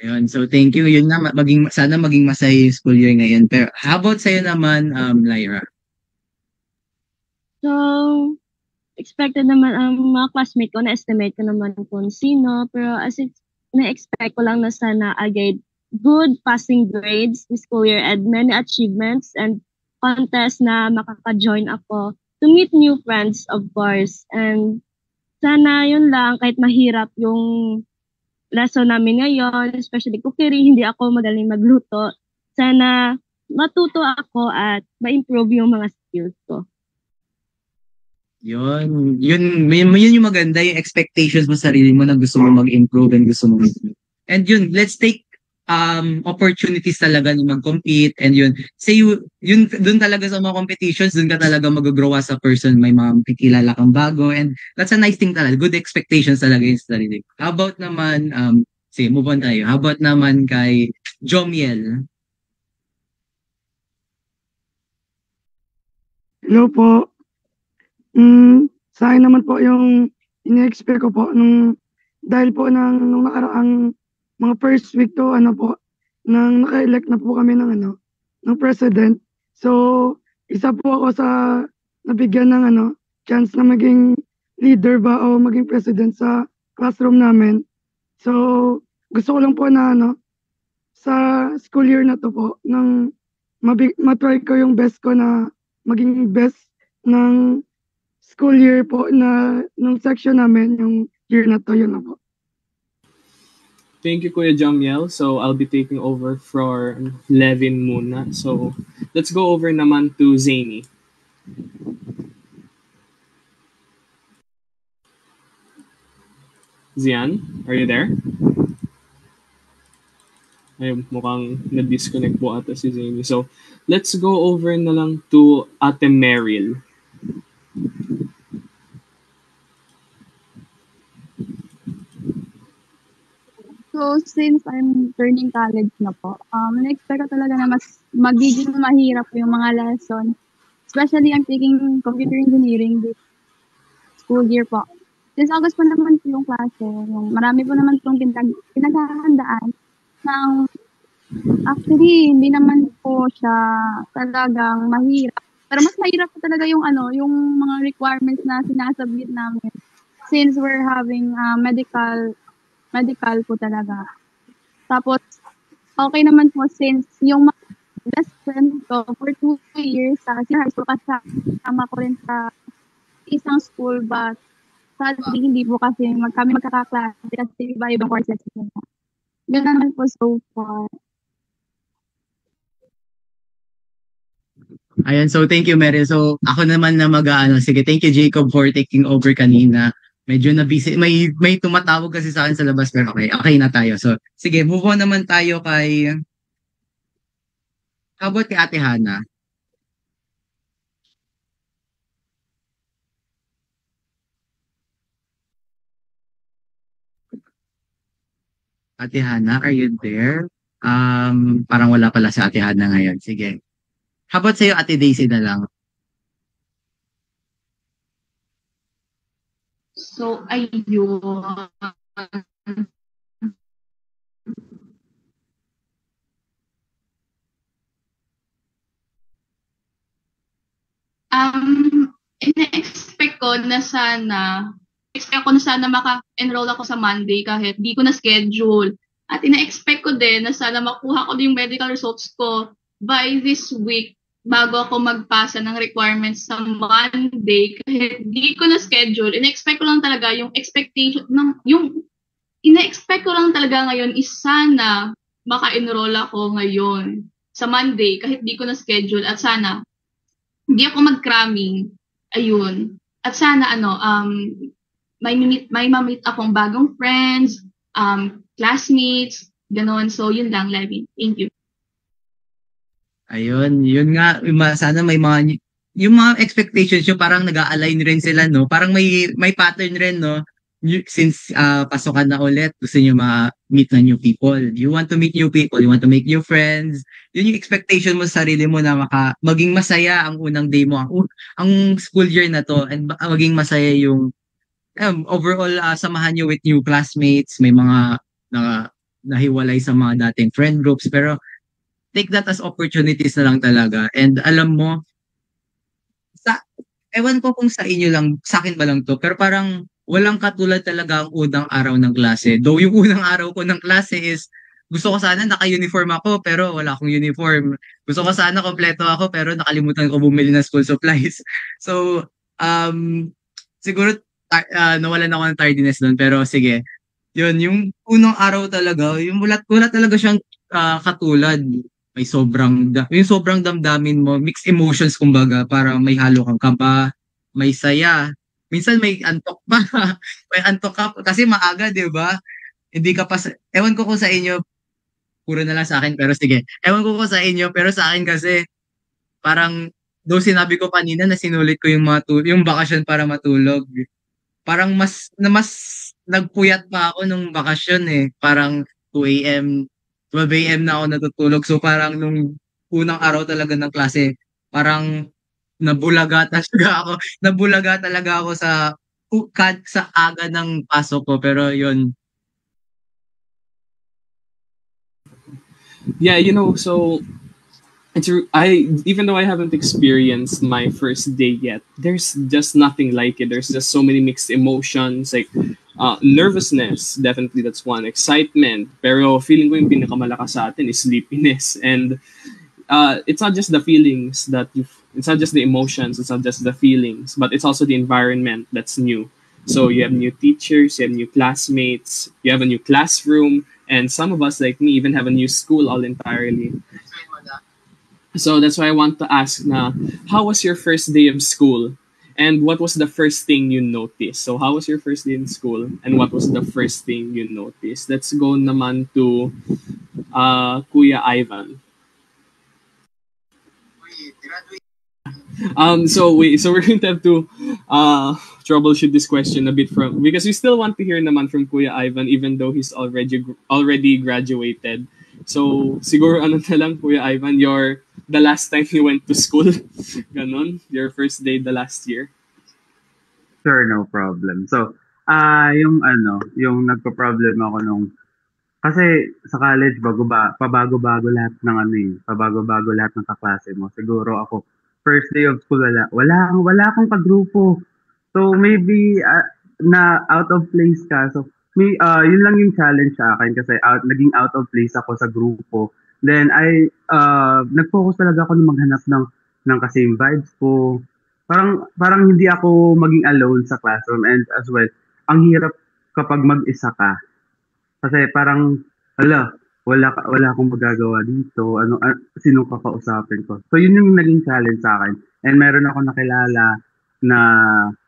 Ayun, so thank you. Yun na, sana maging masaya yung school year ngayon. Pero how about sa'yo naman, Lyra? So, expected naman ang mga classmate ko, na-estimate ko naman kung sino, pero as na-expect ko lang na sana I get good passing grades this school year and many achievements and contests na makaka-join ako to meet new friends, of course. And sana yun lang, kahit mahirap yung lesson namin ngayon, especially cookery, hindi ako magaling magluto. Sana matuto ako at ma-improve yung mga skills ko. Yun yung maganda, yung expectations mo sa sarili mo na gusto mo mag-improve and gusto mo mag-improve. And yun, let's take opportunities talaga na mag-compete and yun. Say yun dun talaga sa mga competitions, dun ka talaga mag-grow as a person, may mga pikilala kang bago and that's a nice thing talaga. Good expectations talaga yung sa sarili. How about naman, sige, move on tayo. How about naman kay Jomiel? Hello po. Sa akin naman po yung ini-expect ko po dahil po nung nakaraang mga first week to nang naka-elect na po kami ng president. So isa po ako sa nabigyan ng chance na maging leader ba o maging president sa classroom namin. So gusto ko lang po na sa school year na to po nang matry ko yung best ko na maging best ng school year po na nung section namin, yung year na to, yun na po. Thank you, Kuya Jamiel. So, I'll be taking over for Levin muna. So, let's go over naman to Zany. Zian, are you there? Ay, mukhang na-disconnect po ata si Zany. So, let's go over na lang to Ate Meryl. So, since I'm turning college na po, na-expect ko talaga na mas magiging mahirap yung mga lesson. Especially, I'm taking computer engineering this school year po. Since August po naman po yung klase, marami po naman pong pinaghahandaan. Actually, hindi naman po siya talagang mahirap. Pero mas mahirap po talaga yung yung mga requirements na sinasubmit namin. Since we're having medical po talaga. Tapos, okay naman po since yung best friend ko for 2 years sa senior high school kasama ko rin sa isang school but sadly hindi po kasi kami magkakaklase kasi iba-ibang courses. Ganun naman po so far. Ayan, so thank you, Meryl. So ako naman na sige, thank you Jacob for taking over kanina. Medyo na busy. May tumatawag kasi sa akin sa labas pero okay na tayo. So sige, move on naman tayo kay how about kay Ate Hana? Ate Hana, are you there? Parang wala pala si Ate Hana ngayon. Sige. How about sa'yo, Ate Daisy na lang? So, ayun. Ina-expect ko na sana maka-enroll ako sa Monday kahit di ko na schedule. At ina-expect ko din na sana makuha ko yung medical results ko by this week bago ako magpasa ng requirements sa Monday kahit di ko na schedule. Ina-expect ko lang talaga yung expectation ina-expect ko lang talaga ngayon is sana maka-enroll ako ngayon sa Monday kahit di ko na schedule at sana hindi ako mag-cramming. Ayun. At sana may mamit akong bagong friends, classmates, ganon. So yun lang, Levin. Thank you. Ayun, yun nga, sana may mga yung mga expectations nyo parang nag-a-align rin sila, no? Parang may pattern rin, no? Since pasokan na ulit, gusto nyo ma-meet na new people. You want to meet new people, you want to make new friends. Yun yung expectation mo sa sarili mo na maging masaya ang unang day mo, ang school year na to, and maging masaya yung overall samahan nyo with new classmates, may mga nahiwalay sa mga dating friend groups, pero take that as opportunities na lang talaga. And alam mo, ewan ko kung sa inyo lang, sa akin ba lang to, pero parang walang katulad talaga ang unang araw ng klase. Though yung unang araw ko ng klase is, gusto ko sana naka-uniform ako, pero wala akong uniform. Gusto ko sana kompleto ako, pero nakalimutan ko bumili ng school supplies. So, siguro nawalan ako ng tardiness doon, pero sige. Yun, yung unang araw talaga, yung wala talaga siyang katulad. May yung sobrang damdamin mo, mixed emotions kumbaga, para may halo kang kaba, may saya, minsan may antok pa. May antok ka kasi maaga, 'di ba? Hindi ka pa ewan ko kung sa inyo, puro na lang sa akin, pero sige. Ewan ko kung sa inyo, pero sa akin kasi parang though sinabi ko kanina na sinulit ko yung bakasyon para matulog. Parang mas nagpuyat pa ako nung bakasyon eh. Parang 2 a.m., 12 a.m. na ako natutulog. So parang nung unang araw talaga ng klase, parang nabulaga talaga ako sa aga ng pasok ko, pero yun. Yeah, so even though I haven't experienced my first day yet, there's just nothing like it. There's just so many mixed emotions, like nervousness, definitely that's one, excitement, pero feeling ko yung pinakamalakas sa atin is sleepiness. And it's not just the feelings it's not just the emotions, it's not just the feelings, but it's also the environment that's new. So you have new teachers, you have new classmates, you have a new classroom, and some of us, like me, even have a new school all entirely. So that's why I want to ask na, how was your first day of school? And what was the first thing you noticed? So how was your first day in school? And what was the first thing you noticed? Let's go naman to Kuya Ivan. So we're going to have to troubleshoot this question a bit because we still want to hear naman from Kuya Ivan, even though he's already graduated. So siguro na lang, Kuya Ivan, the last time you went to school, ganon, your first day the last year. Sure, no problem. So yung nagpo-problem ako nung kasi sa college pabago-bago lahat ng kaklase mo. Siguro ako first day of school wala akong kagrupo. So maybe na out of place ka. So yun lang yung challenge sa akin kasi naging out of place ako sa grupo. Then nag-focus talaga ako na maghanap ng ka-same vibes ko. Parang hindi ako maging alone sa classroom, and as well, ang hirap kapag mag-isa ka. Kasi parang wala akong magagawa dito. Sino kakausapin ko? So yun yung naging challenge sa akin. And meron ako nakilala na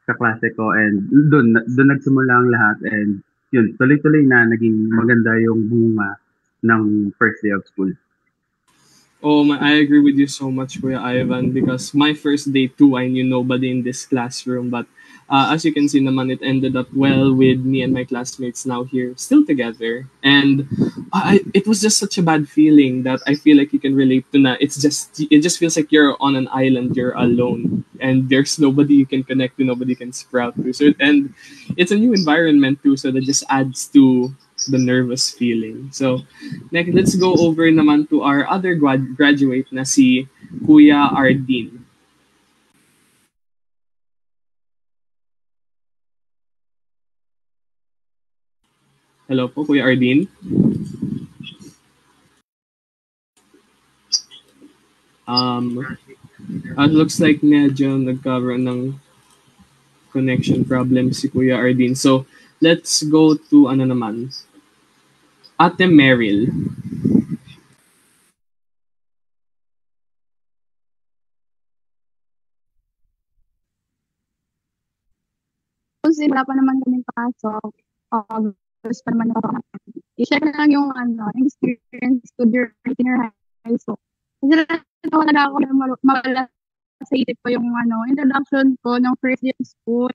kaklase ko, and doon nagsimula ang lahat, and yun, tuloy-tuloy na naging maganda yung bunga ng first day of school. I agree with you so much, Kuya Ivan, because my first day too, I knew nobody in this classroom, but as you can see naman, it ended up well with me and my classmates now here still together. And it was just such a bad feeling that I feel like you can relate to na. It just feels like you're on an island, you're alone, and there's nobody you can connect to, nobody can sprout to. So and it's a new environment too, so that just adds to the nervous feeling. So next, let's go over naman to our other graduate na si Kuya Ardin. Hello po, Kuya Ardin. It looks like medyo nagkaroon ng connection problem si Kuya Ardin. So, let's go to ano naman. Ate Meryl. Kasi wala pa naman kaming pasok. Gusto pa naman ako. I-share na lang yung experience ko during senior high school. Kasi talaga ako na mawala sa isip ko yung introduction ko ng first year of school.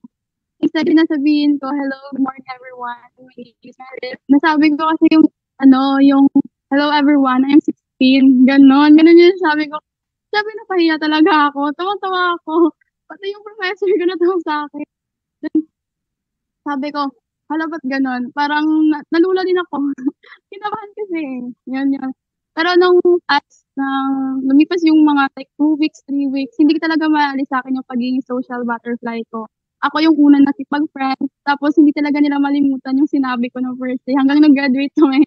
Instead na sabihin ko, hello, good morning everyone. My name is Meryl. Nasabi ko kasi yung hello everyone, I'm 16. Ganon yung sabi ko. Sabi na pahiya talaga ako. Tawa-tawa ako. Pati yung professor ko natawa sa akin. Then, sabi ko, hala ba't ganon? Parang nalula din ako. Kinabahan kasi. Yan. Pero nung lumipas yung mga 2 weeks, 3 weeks, hindi talaga maalis sa akin yung pagiging social butterfly ko. Ako yung una nakipag-friend, tapos hindi talaga nila malimutan yung sinabi ko ng first day hanggang nag-graduate kami.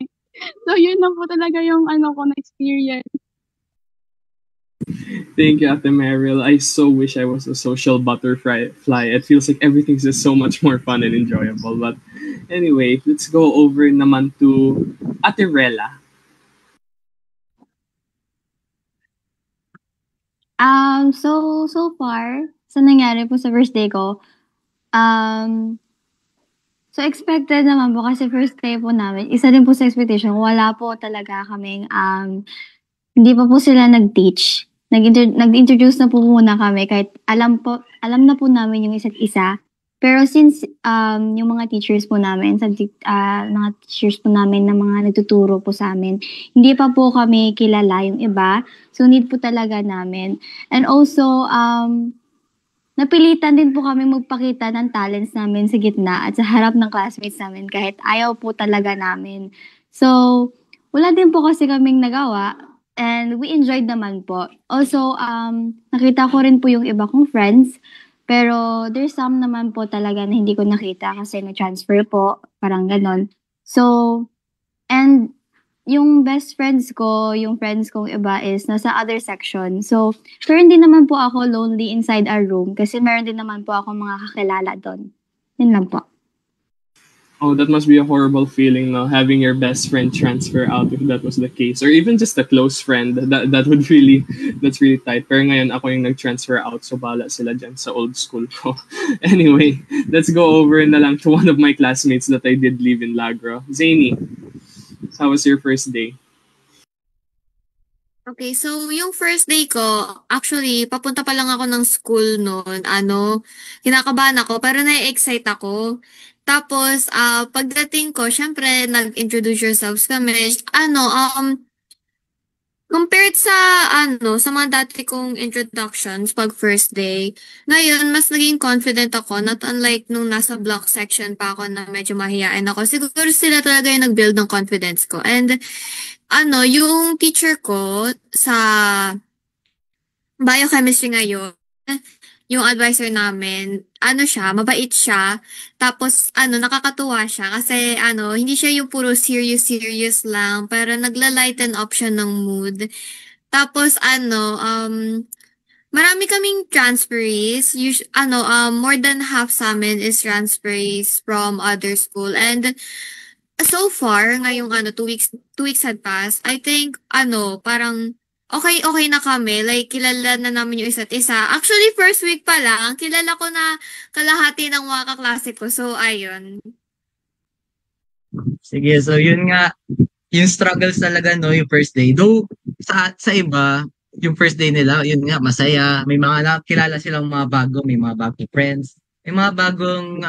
So yun na po talaga yung ko na experience. Thank you, Ate Meryl. I so wish I was a social butterfly. It feels like everything's just so much more fun and enjoyable. But anyway, let's go over naman to Ate Rella. So far, sa nangyari po sa first day ko, so expected naman po kasi first day po namin, isa din po sa expectation, wala po talaga kaming, hindi pa po sila nag-teach. Nag-introduce na po muna kami kahit alam na po namin yung isa't isa. Pero since yung mga teachers po namin, mga teachers po namin na mga nagtuturo po sa amin, hindi pa po kami kilala yung iba. So need po talaga namin. And also, napilitan din po kami magpakita ng talents namin sa gitna at sa harap ng classmates namin kahit ayaw po talaga namin. So, wala din po kasi kaming nagawa. And we enjoyed naman po. Also, nakita ko rin po yung iba kong friends. Pero there's some naman po talaga na hindi ko nakita kasi na-transfer po. Parang ganon. So, and yung best friends ko, yung friends kong iba is nasa other section. So, pero hindi naman po ako lonely inside our room kasi meron din naman po ako mga kakilala doon. Yun lang po. Oh, that must be a horrible feeling, no? Having your best friend transfer out if that was the case. Or even just a close friend. That's really tight. Pero ngayon, ako yung nag-transfer out, so bala sila dyan sa old school ko. Anyway, let's go over na lang to one of my classmates that I did leave in Lagro. Zany, how was your first day? Okay, so yung first day ko, actually, papunta pa lang ako ng school noon. Kinakabahan ako, pero na-excite ako. Tapos, pagdating ko, syempre, nag-introduce yourselves kami. Compared sa, sa mga dati kong introductions pag first day, ngayon, mas naging confident ako, not unlike nung nasa block section pa ako na medyo mahihain ako. Siguro sila talaga yung nag-build ng confidence ko. And, yung teacher ko sa biochemistry ngayon, yung advisor namin, mabait siya. Tapos, nakakatuwa siya. Kasi, hindi siya yung puro serious lang. Pero nagla-lighten up siya ng mood. Tapos, marami kaming transferees. More than half sa amin is transferees from other school. And, so far, ngayong 2 weeks had passed, I think, parang, okay na kami. Like, kilala na namin yung isa't isa. Actually, first week pa lang, kilala ko na kalahati ng mga kaklase ko. So, ayun. Sige, so yun nga, yung struggles talaga, no, yung first day. Though, sa iba, yung first day nila, yun nga, masaya. May mga nakilala silang mga bago, may mga bagong friends. may mga bagong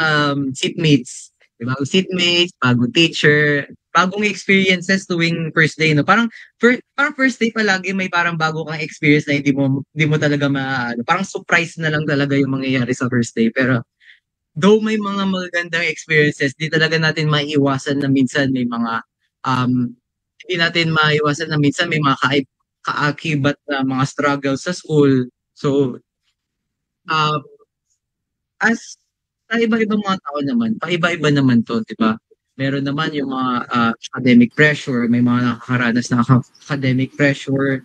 seatmates. May bagong seatmates, bagong teacher, bagong experiences tuwing first day, no? Parang first day palagi may parang bago kang experience na hindi mo talaga parang surprise na lang talaga yung mangyayari sa first day. Pero though may mga magagandang experiences, di talaga natin maiiwasan na minsan may mga hindi natin maiiwasan na minsan may mga kaakibat na mga struggles sa school. So as sa iba-ibang mga tao naman, paiba-iba naman to, di ba? Meron naman yung mga academic pressure, may mga nakakaranas na academic pressure,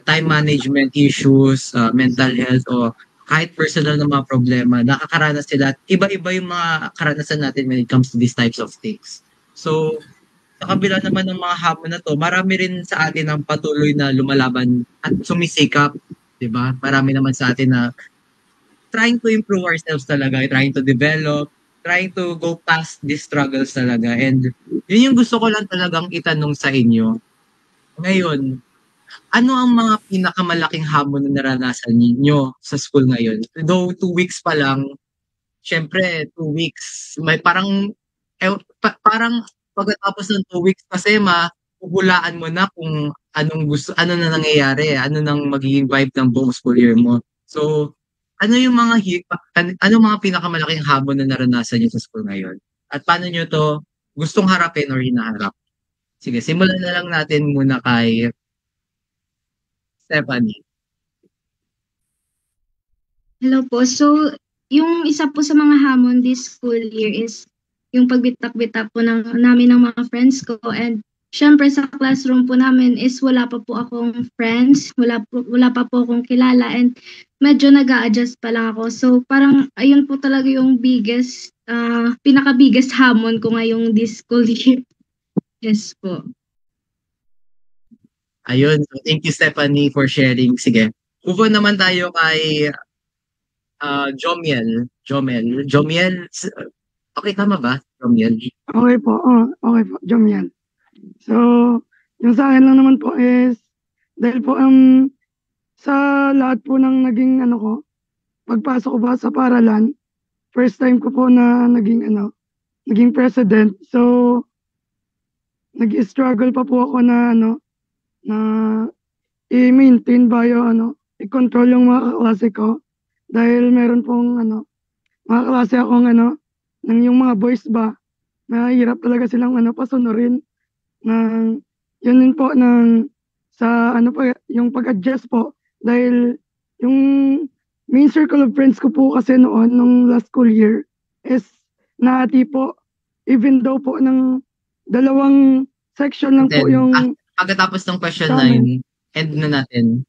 time management issues, mental health, o kahit personal na mga problema, nakakaranas sila. Iba-iba yung mga karanasan natin when it comes to these types of things. So, sa kabila naman ng mga hamon na to, marami rin sa atin ang patuloy na lumalaban at sumisikap, di ba? Marami naman sa atin na trying to improve ourselves talaga, trying to develop, trying to go past these struggles talaga. And yun yung gusto ko lang talagang itanong sa inyo. Ngayon, ano ang mga pinakamalaking hamon na naranasan niyo sa school ngayon? Though 2 weeks pa lang, syempre 2 weeks, may parang pagkatapos ng 2 weeks kasi mahuhulaan mo na kung ano na nangyayari, ano nang magiging vibe ng buong school year mo. So, ano mga pinakamalaking hamon na naranasan niyo sa school ngayon? At paano niyo to gustong harapin or hinaharap? Sige, simulan na lang natin muna kay Stephanie. Hello po. So, yung isa po sa mga hamon this school year is yung pagbitak-bitak po namin ng mga friends ko, and syempre sa classroom po namin is wala pa po akong friends, wala pa po akong kilala, and medyo nag-a-adjust pa lang ako. So parang ayun po talaga yung pinaka-biggest hamon ko ngayong this school year. Yes po. Ayun. So thank you, Stephanie, for sharing. Sige. Move on naman tayo kay Jomiel. Okay, tama ba? Jomiel? Okay po. Okay po. Jomiel. So, yung sa akin lang naman po is, dahil po sa lahat po ng naging pagpasok ko ba sa paaralan, first time ko po na naging president. So, nag-struggle pa po ako na i-maintain ba yung i-control yung mga kaklase ko. Dahil meron pong mga klase akong ng yung mga boys ba, mahirap talaga silang pasunurin ng yun din po sa yung pag-adjust po, dahil yung main circle of friends ko po kasi noon nung last school year is nahati po, even though po ng 2 section lang po yung pagkatapos ng question 9, end na natin.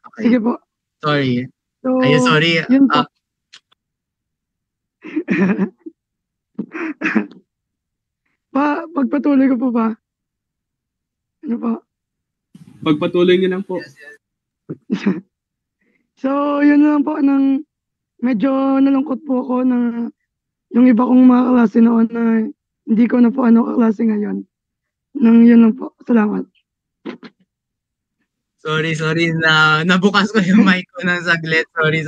Okay. Sige po. Sorry. So, sorry. Yun po. Pagpatuloy ko po ba? Ano po? Pagpatuloy niyo lang po. So, yun lang po, medyo nalungkot po ako na yung iba kong mga kaklase noon na hindi ko na po kaklase ngayon. Yun lang po. Salamat. Sorry na nabukas ko yung mic ko ng saglit. Sorry.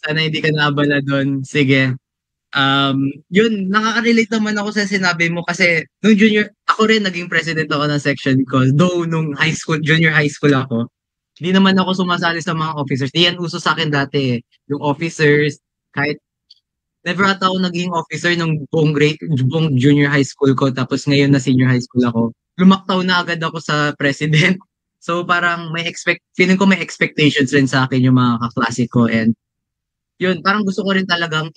Sana hindi ka naabala doon. Sige. Yun, nakaka-relate naman ako sa sinabi mo kasi nung junior, ako rin naging president ako ng section ko. Though nung junior high school ako, hindi naman ako sumasali sa mga officers. Di yan uso sa akin dati eh. Yung officers, kahit never ata ako naging officer nung buong junior high school ko, tapos ngayon na senior high school ako. Lumaktaw na agad ako sa president. So parang feeling ko may expectations rin sa akin yung mga kaklase ko, and yun, parang gusto ko rin talagang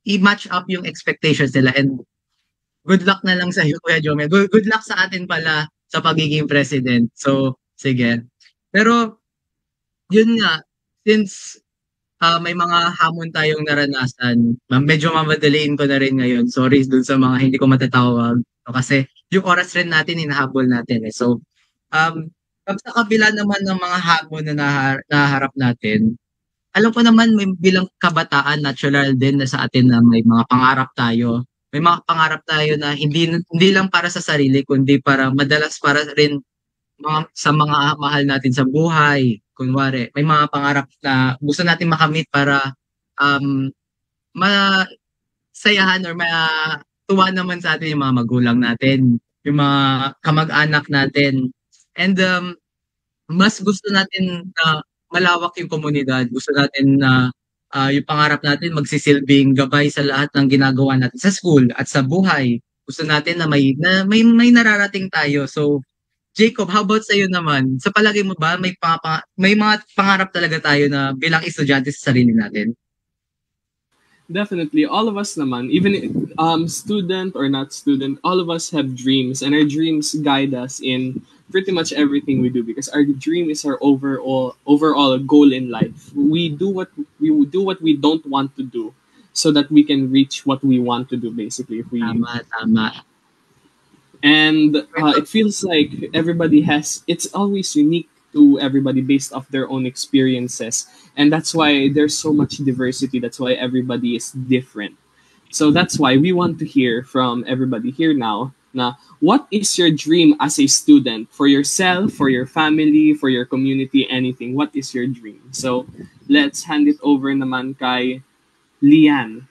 i-match up yung expectations nila, and good luck na lang sa iyo, Kuya Jomel. Good luck sa atin pala sa pagiging president. So, sige. Pero, yun nga, since may mga hamon tayong naranasan, medyo mamadaliin ko na rin ngayon. Sorry dun sa mga hindi ko matatawag. Kasi yung oras rin natin, hinahabol natin. So, sa kabila naman ng mga hamon na naharap natin, alam ko naman bilang kabataan, natural din na sa atin na may mga pangarap tayo. May mga pangarap tayo na hindi lang para sa sarili, kundi madalas para rin sa mga mahal natin sa buhay. Kunwari, may mga pangarap na gusto natin makamit para masayahan or matuwa naman sa atin yung mga magulang natin, yung mga kamag-anak natin. And mas gusto natin na malawak yung komunidad. Gusto natin na yung pangarap natin magsisilbing gabay sa lahat ng ginagawa natin sa school at sa buhay. Gusto natin na may nararating tayo. So, Jacob, how about sa'yo naman? Sa palagay mo ba may mga pangarap talaga tayo na bilang estudyante sa sarili natin? Definitely, all of us naman, even student or not student, all of us have dreams, and our dreams guide us in pretty much everything we do, because our dream is our overall goal in life. We do what we don't want to do, so that we can reach what we want to do. Basically, if we tama. And it feels like it's always unique to everybody based off their own experiences. And that's why there's so much diversity. That's why everybody is different. So that's why we want to hear from everybody here now. Now, what is your dream as a student? For yourself, for your family, for your community, anything. What is your dream? So let's hand it over naman kay Lian.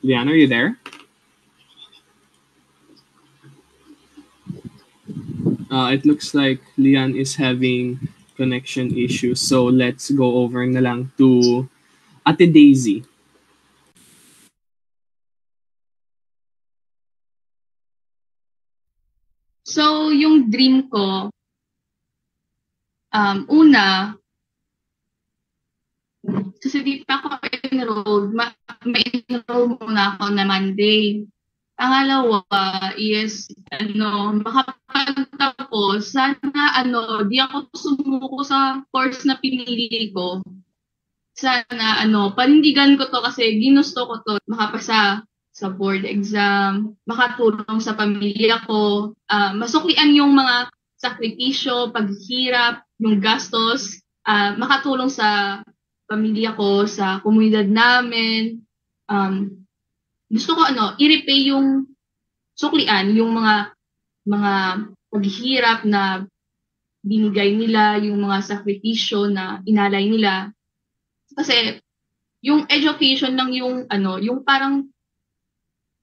Lian, are you there? It looks like Lian is having connection issues. So let's go over na lang to Ate Daisy. So, yung dream ko, una, kasi di pa ako enrolled, ma-enroll muna ako na Monday. Pangalawa is, makapagtapos, sana, di ako sumuko sa course na pinili ko. Sana, panindigan ko to kasi ginusto ko to, makapasa sa board exam, makatulong sa pamilya ko, masuklian yung mga sakripisyo, paghihirap, yung gastos, makatulong sa pamilya ko, sa komunidad namin. Gusto ko i-repay yung suklian, yung mga paghihirap na binigay nila, yung mga sakripisyo na inalay nila. Kasi yung education lang yung yung parang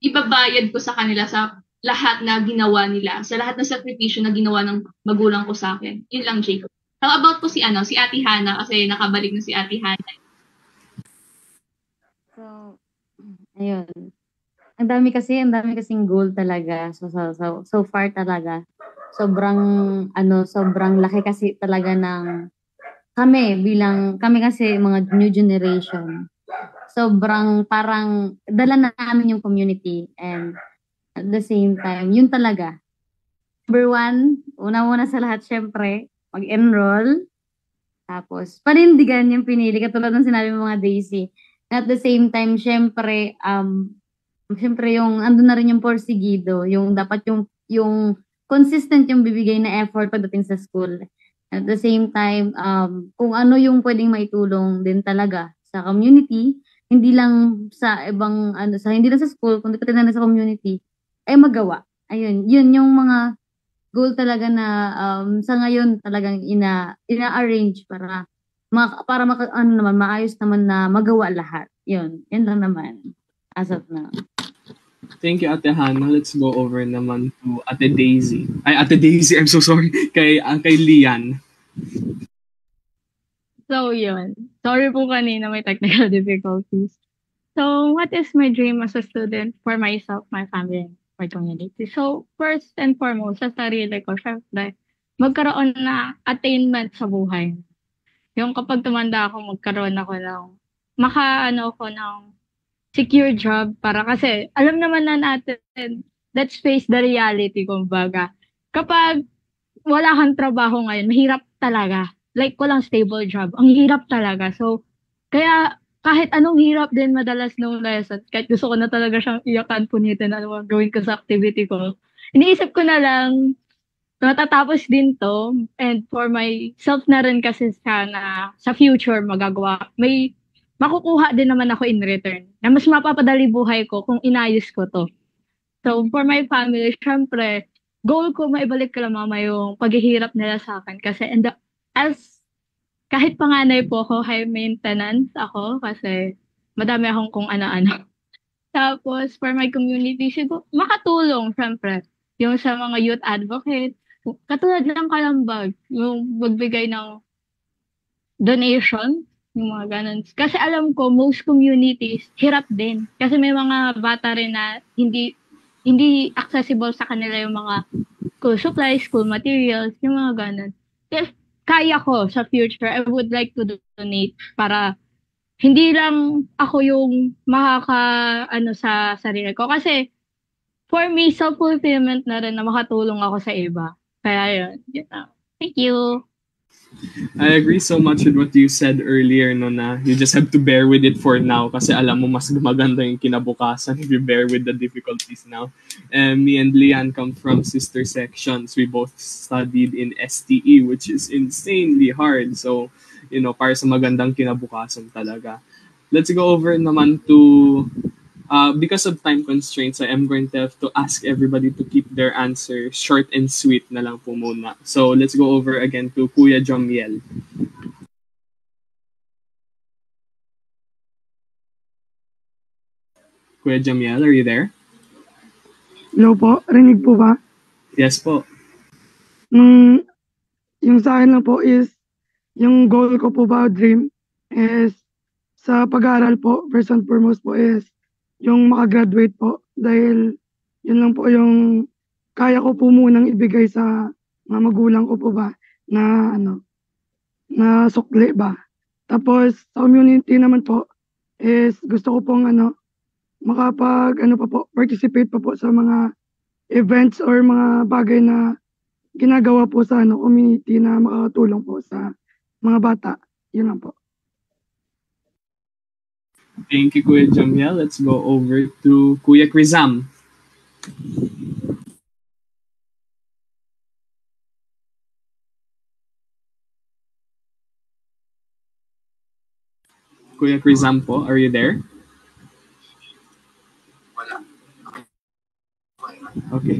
ibabayad ko sa kanila sa lahat na ginawa nila, sa lahat ng sakripisyo na ginawa ng magulang ko sa akin. Yun lang, Jacob. How about po si Ate Hana, kasi nakabalik na si Ate Hana. So, ayun. Ang dami kasing goal talaga. So far talaga. Sobrang laki kasi talaga ng kami kasi mga new generation. Sobrang parang dala namin yung community, and at the same time, yun talaga. Number one, una sa lahat, syempre, mag-enroll. Tapos, panindigan yung pinili, katulad ng sinabi mo mga Daisy. At the same time, syempre, yung andun na rin yung porsigido, yung dapat yung consistent yung bibigay na effort pagdating sa school. At the same time, kung ano yung pwedeng maitulong din talaga sa community, hindi lang sa ibang hindi lang sa school, kundi pati na sa community, ay magawa. Ayun, yun yung mga goal talaga na sa ngayon talagang ina-arrange para maayos naman na magawa lahat. Yun lang naman as of now. Thank you, Ate Hana. Let's go over naman to Ate Daisy. Ate Daisy, I'm so sorry. Kay Lian. So, yun. Sorry po kanina, may technical difficulties. So, what is my dream as a student for myself, my family, and my community? So, first and foremost, sa sarili ko, syempre, magkaroon na attainment sa buhay. Yung kapag tumanda ako, magkaroon ako ng secure job, para kasi alam naman na natin, let's face the reality, kumbaga. Kapag wala kang trabaho ngayon, mahirap talaga. Like, walang stable job. Ang hirap talaga. So, kaya kahit anong hirap din madalas nung lesson, kahit gusto ko na talaga siyang iyakan, punitin, gawin ko sa activity ko, iniisip ko na lang, matatapos din to, and for myself na rin kasi sana sa future magagawa, may makukuha din naman ako in return, na mas mapapadali buhay ko kung inayos ko to. So, for my family, syempre, goal ko maibalik kila mama yung paghihirap nila sa akin. Kasi kahit panganay po ako, high maintenance ako kasi madami akong kung ano-ano. Tapos, for my community, siguro, makatulong, syempre. Yung sa mga youth advocates, katulad ng Kalambag, yung magbigay ng donation, yung mga ganun. Kasi alam ko, most communities, hirap din. Kasi may mga bata rin na hindi accessible sa kanila yung mga school supplies, school materials, yung mga ganun. Yes, kaya ko sa future, I would like to donate para hindi lang ako yung sa sarili ko. Kasi, for me, self-fulfillment na rin na makatulong ako sa iba. Kaya yun. Thank you. I agree so much with what you said earlier, no, na you just have to bear with it for now kasi alam mo mas maganda yung kinabukasan if you bear with the difficulties now. And me and Lian come from sister sections. We both studied in STE, which is insanely hard. So, para sa magandang kinabukasan talaga. Let's go over naman to because of time constraints, I am going to have to ask everybody to keep their answer short and sweet na lang po muna. So let's go over again to Kuya Jomiel. Kuya Jomiel, are you there? Hello po, rinig po ba? Yes po. Yung sa akin na po is, yung goal ko po ba, dream, is sa pag-aaral po, first and foremost po is, yung makagraduate po dahil yun lang po yung kaya ko po munang ibigay sa mga magulang ko po ba na na sukli ba. Tapos sa community naman po is gusto ko pong participate pa po sa mga events or mga bagay na ginagawa po sa community na makakatulong po sa mga bata. Yun lang po. Thank you, Kuya Jomiel. Let's go over to Kuya Krizam. Kuya Krizam po, are you there? Okay.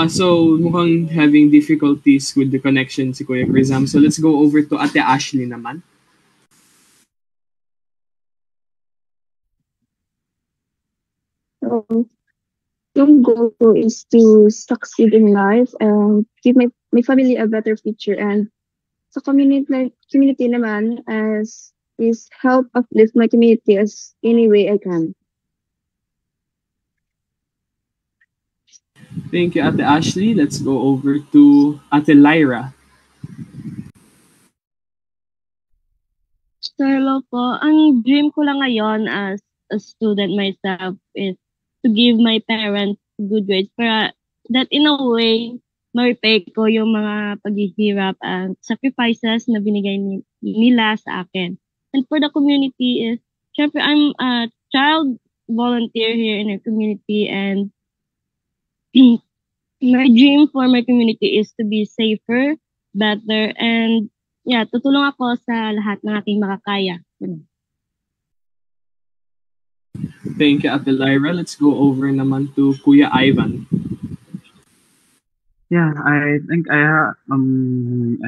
So mukhang having difficulties with the connection si Kuya Krizam. So let's go over to Ate Ashley naman. Yung goal ko is to succeed in life and give my family a better future, and sa community naman is help uplift my community as any way I can. Thank you, Ate Ashley. Let's go over to Ate Lyra. Hello po. Ang dream ko lang ngayon as a student myself is to give my parents good grades para that in a way ma-repay ko yung mga paghihirap and sacrifices na binigay nila sa akin. And for the community is, syempre I'm a child volunteer here in our community, and my dream for my community is to be safer, better, and tutulong ako sa lahat ng aking makakaya. Thank you, Ate Lyra. Let's go over naman to Kuya Ivan. Yeah, I think I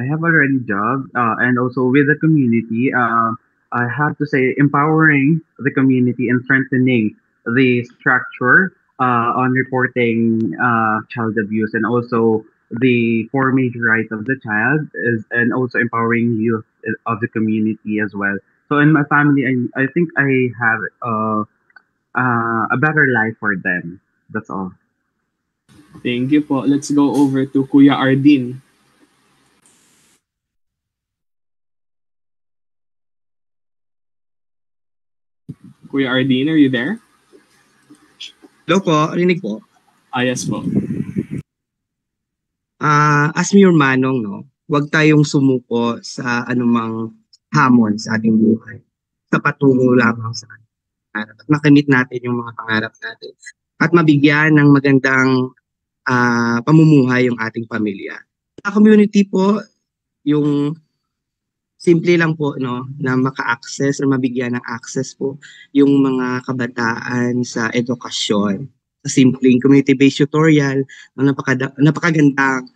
have already job and also with the community. I have to say empowering the community and strengthening the structure on reporting child abuse, and also the 4 major rights of the child and also empowering youth of the community as well. So in my family, I think I have a better life for them. That's all. Thank you po. Let's go over to Kuya Ardin. Kuya Ardin, are you there? Hello po, rinig po. Yes po. As mayor manong, huwag tayong sumuko sa anumang hamon sa ating buhay. Sa patungo lamang sa at makamit natin yung mga pangarap natin at mabigyan ng magandang pamumuhay yung ating pamilya. Sa community po, yung simple lang po na maka-access or mabigyan ng access po yung mga kabataan sa edukasyon. sa simpleng community-based tutorial, napakagandang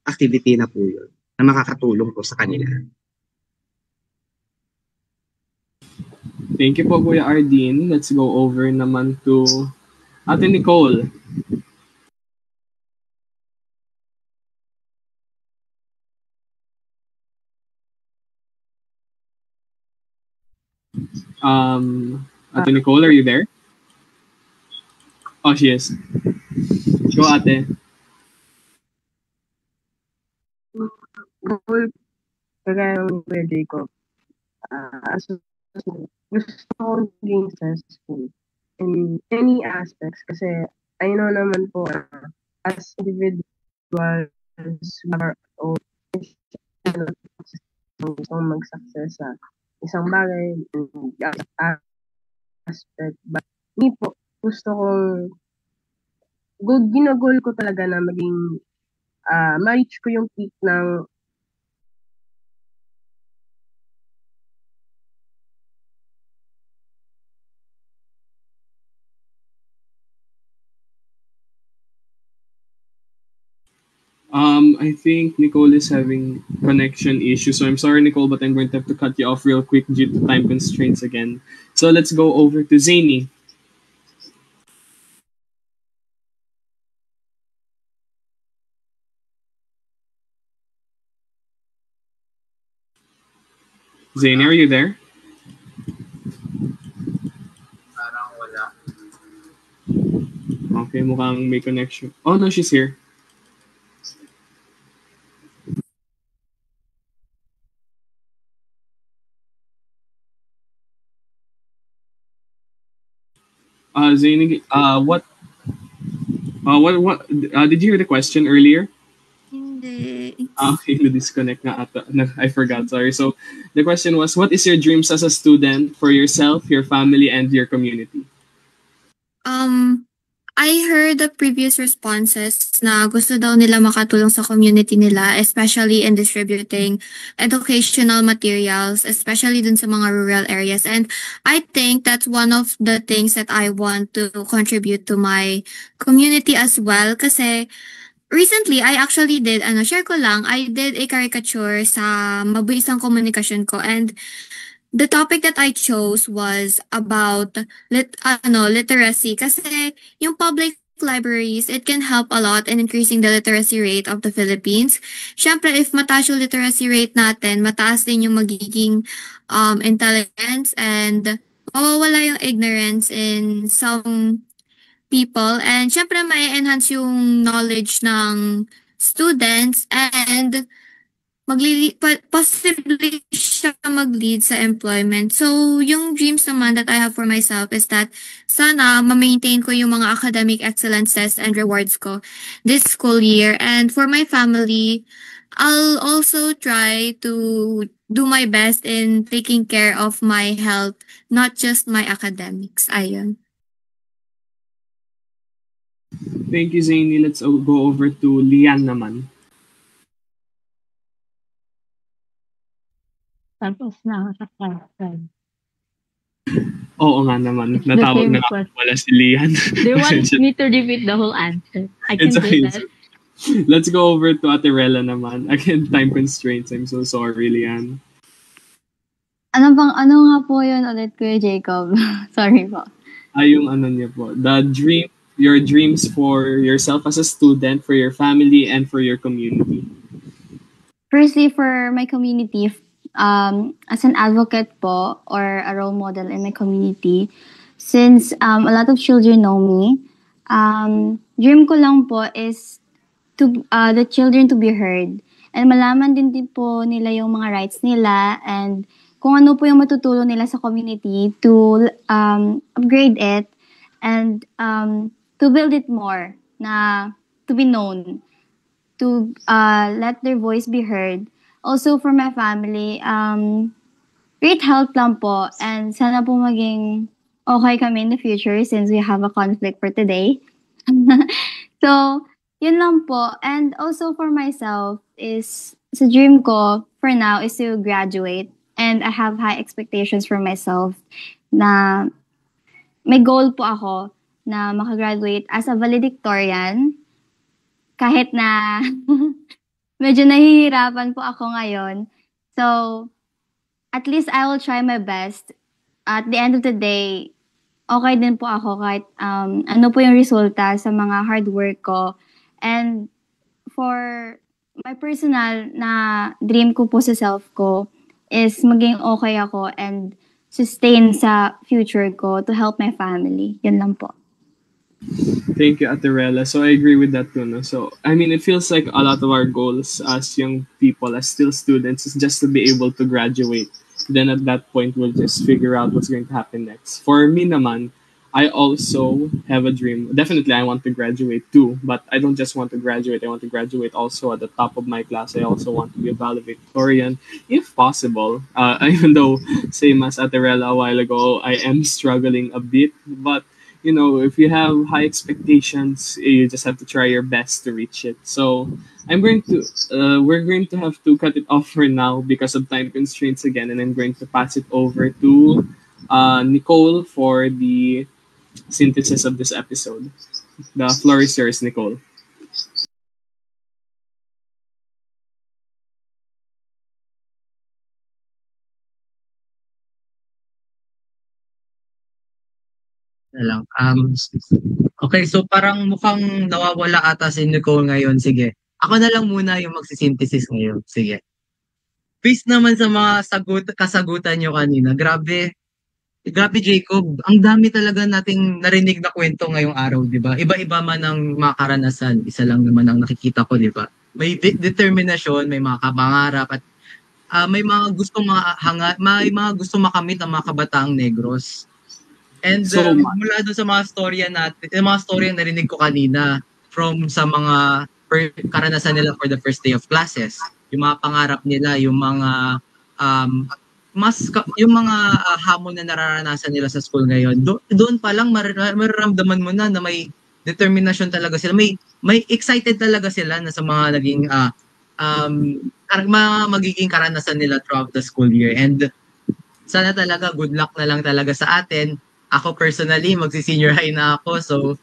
activity na po yun na makakatulong po sa kanila. Thank you po, Kuya Ardeen. Let's go over naman to Ate Nicole. Ate Nicole, are you there? Oh, she is. Go, Ate. Kagaya ng Kuya Jacob, gusto ko maging successful in any aspects kasi I know naman po as individuals we are all gusto mag-success sa isang bagay aspect, but hindi po gusto kong ginagol ko talaga na maging ma-reach ko yung peak ng I think Nicole is having connection issues. So I'm sorry, Nicole, but I'm going to have to cut you off real quick due to time constraints again. So let's go over to Zaini. Zaini, are you there? Okay, mukhang may connection. Oh, no, she's here. Zaini, did you hear the question earlier? Hindi. Okay, disconnect na ata. I forgot, sorry. So the question was, what is your dreams as a student for yourself, your family, and your community? I heard the previous responses na gusto daw nila makatulong sa community nila, especially in distributing educational materials, especially dun sa mga rural areas. And I think that's one of the things that I want to contribute to my community as well. Kasi recently, I actually did, share ko lang, I did a caricature sa Mabuisang Komunikasyon ko. And the topic that I chose was about literacy kasi yung public libraries, it can help a lot in increasing the literacy rate of the Philippines. Syempre, if mataas yung literacy rate natin, mataas din yung magiging intelligence and mawawala yung ignorance in some people. And syempre, may enhance yung knowledge ng students and possibly siya mag-lead sa employment. So, yung dreams naman that I have for myself is that sana ma-maintain ko yung mga academic excellences and rewards ko this school year. And for my family, I'll also try to do my best in taking care of my health, not just my academics. Ayun. Thank you, Zaini. Let's go over to Lian naman. Tapos nakaka-class. Oo nga naman. Natawag na wala si Lian. They want me to repeat the whole answer. I can do that. Let's go over to Ate Rella naman. Again, time constraints. I'm so sorry, Lian. Ano nga po yun ulit, Kuya Jacob? Sorry po. Yung niya po. Your dreams for yourself as a student, for your family, and for your community. Firstly, for my community, as an advocate po or a role model in my community, since a lot of children know me, dream ko lang po is to the children to be heard and malaman din po nila yung mga rights nila and kung ano po yung matutulong nila sa community to upgrade it and to build it more, na to be known, to let their voice be heard. Also for my family, great health lang po and sana po maging okay kami in the future since we have a conflict for today. So, yun lang po. And also for myself is, sa dream ko for now is to graduate and I have high expectations for myself na may goal po ako na makagraduate as a valedictorian. Kahit na medyo nahihirapan po ako ngayon. So, at least I will try my best. At the end of the day, okay din po ako kahit ano po yung resulta sa mga hard work ko. And for my personal na dream ko po sa self ko is maging okay ako and sustain sa future ko to help my family. Yun lang po. Thank you, Aterella. So I agree with that too. No? So, I mean, it feels like a lot of our goals as young people, as still students, is just to be able to graduate. Then at that point, we'll just figure out what's going to happen next. For me naman, I also have a dream. Definitely, I want to graduate too. But I don't just want to graduate. I want to graduate also at the top of my class. I also want to be a valedictorian, if possible. Even though, same as Aterella a while ago, I am struggling a bit. But you know, if you have high expectations, you just have to try your best to reach it. So we're going to have to cut it off for now because of time constraints again, and I'm going to pass it over to Nicole for the synthesis of this episode. The floor is yours, Nicole. Lang. Okay, so parang mukhang nawawala ata si Nicole ngayon. Sige. Ako na lang muna yung magsisynthesis ngayon. Sige. Based naman sa mga kasagutan nyo kanina, grabe, Jacob. Ang dami talaga nating narinig na kwento ngayong araw, di ba? Iba-iba man ang mga karanasan. Isa lang naman ang nakikita ko, di ba? May determinasyon, may mga kapangarap, at may mga gustong may mga gustong makamit ang mga kabataang Negros. And mula doon sa mga storya natin, yung mga storya na narinig ko kanina from sa mga karanasan nila for the first day of classes, yung mga pangarap nila, yung mga yung mga hamon na nararanasan nila sa school ngayon, doon pa lang mararamdaman mo na may determinasyon talaga sila. May excited talaga sila na sa mga naging magiging karanasan nila throughout the school year. And sana talaga good luck na lang talaga sa atin. Ako personally, magsi-senior high na ako. So,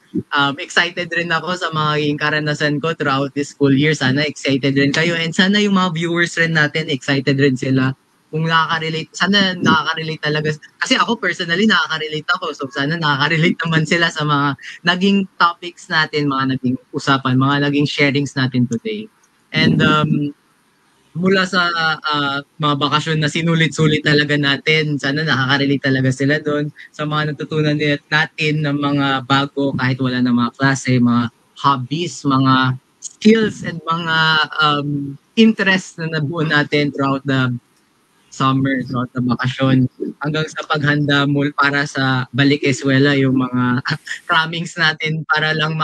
excited rin ako sa mga karanasan ko throughout this school year. Sana excited rin kayo. And sana yung mga viewers rin natin, excited rin sila. Kung nakaka-relate, sana nakaka-relate talaga. Kasi ako personally, nakaka-relate ako. So, sana nakaka-relate naman sila sa mga naging topics natin, mga naging usapan, mga naging sharings natin today. And mula sa mga bakasyon na sinulit-sulit talaga natin, sana nakaka-relate talaga sila doon sa mga natutunan natin ng mga bago kahit wala na mga klase, mga hobbies, mga skills, and mga interests na nabuo natin throughout the summer, throughout the bakasyon, hanggang sa paghanda mo para sa balik eskwela, yung mga crammings natin para lang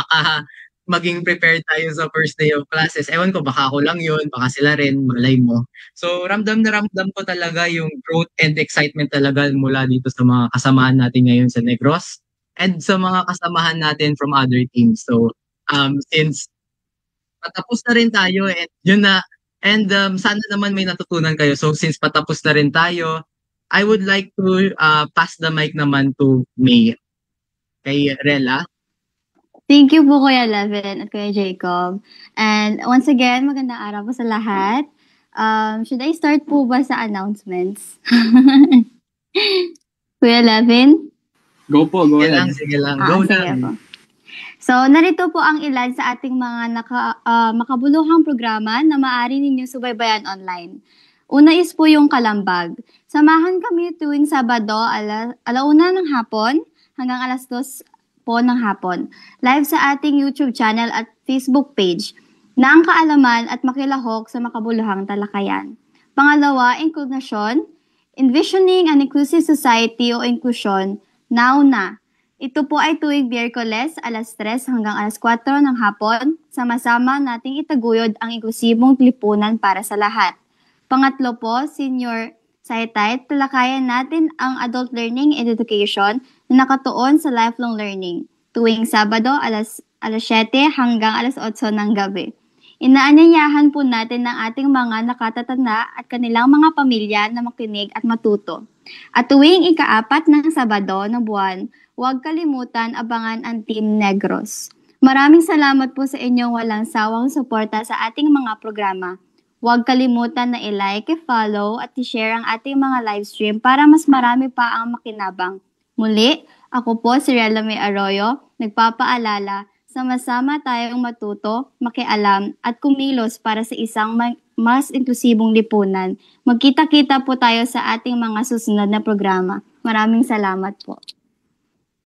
maging prepared tayo sa first day of classes. Ewan ko, baka ako lang yun, baka sila rin, malay mo. So, ramdam na ramdam ko talaga yung growth and excitement talaga mula dito sa mga kasamahan natin ngayon sa Negros and sa mga kasamahan natin from other teams. So, since patapos na rin tayo, and yun na, and sana naman may natutunan kayo. So, since patapos na rin tayo, I would like to pass the mic naman to May. Kay Rella. Thank you po Kuya Levin at Kuya Jacob. And once again, magandang araw po sa lahat. Should I start po ba sa announcements? Kuya Levin? Go po, go ahead. Sige lang. Go lang. Po. So, narito po ang ilan sa ating mga makabuluhang programa na maaari ninyong subaybayan online. Una is po yung Kalambag. Samahan kami tuwing Sabado, alauna ng hapon hanggang 2:00 po ng hapon. Live sa ating YouTube channel at Facebook page na ang kaalaman at makilahok sa makabuluhang talakayan. Pangalawa, inklusyon, envisioning an inclusive society o inklusyon, now na. Ito po ay tuwing Biyerkules, 3:00 hanggang 4:00 ng hapon, sama-sama nating itaguyod ang inklusibong lipunan para sa lahat. Pangatlo po, senior SciTite, talakayan natin ang adult learning and education na nakatuon sa lifelong learning, tuwing Sabado, 7:00 hanggang 8:00 ng gabi. Inaanyayahan po natin ng ating mga nakatatanda at kanilang mga pamilya na makinig at matuto. At tuwing ika-4 ng Sabado ng buwan, huwag kalimutan abangan ang Team Negros. Maraming salamat po sa inyong walang sawang suporta sa ating mga programa. Huwag kalimutan na i-like, i-follow at i-share ang ating mga livestream para mas marami pa ang makinabang. Muli, ako po si Rela May Arroyo, nagpapaalala, sama-sama tayong matuto, makialam at kumilos para sa isang mas inklusibong lipunan. Magkita-kita po tayo sa ating mga susunod na programa. Maraming salamat po.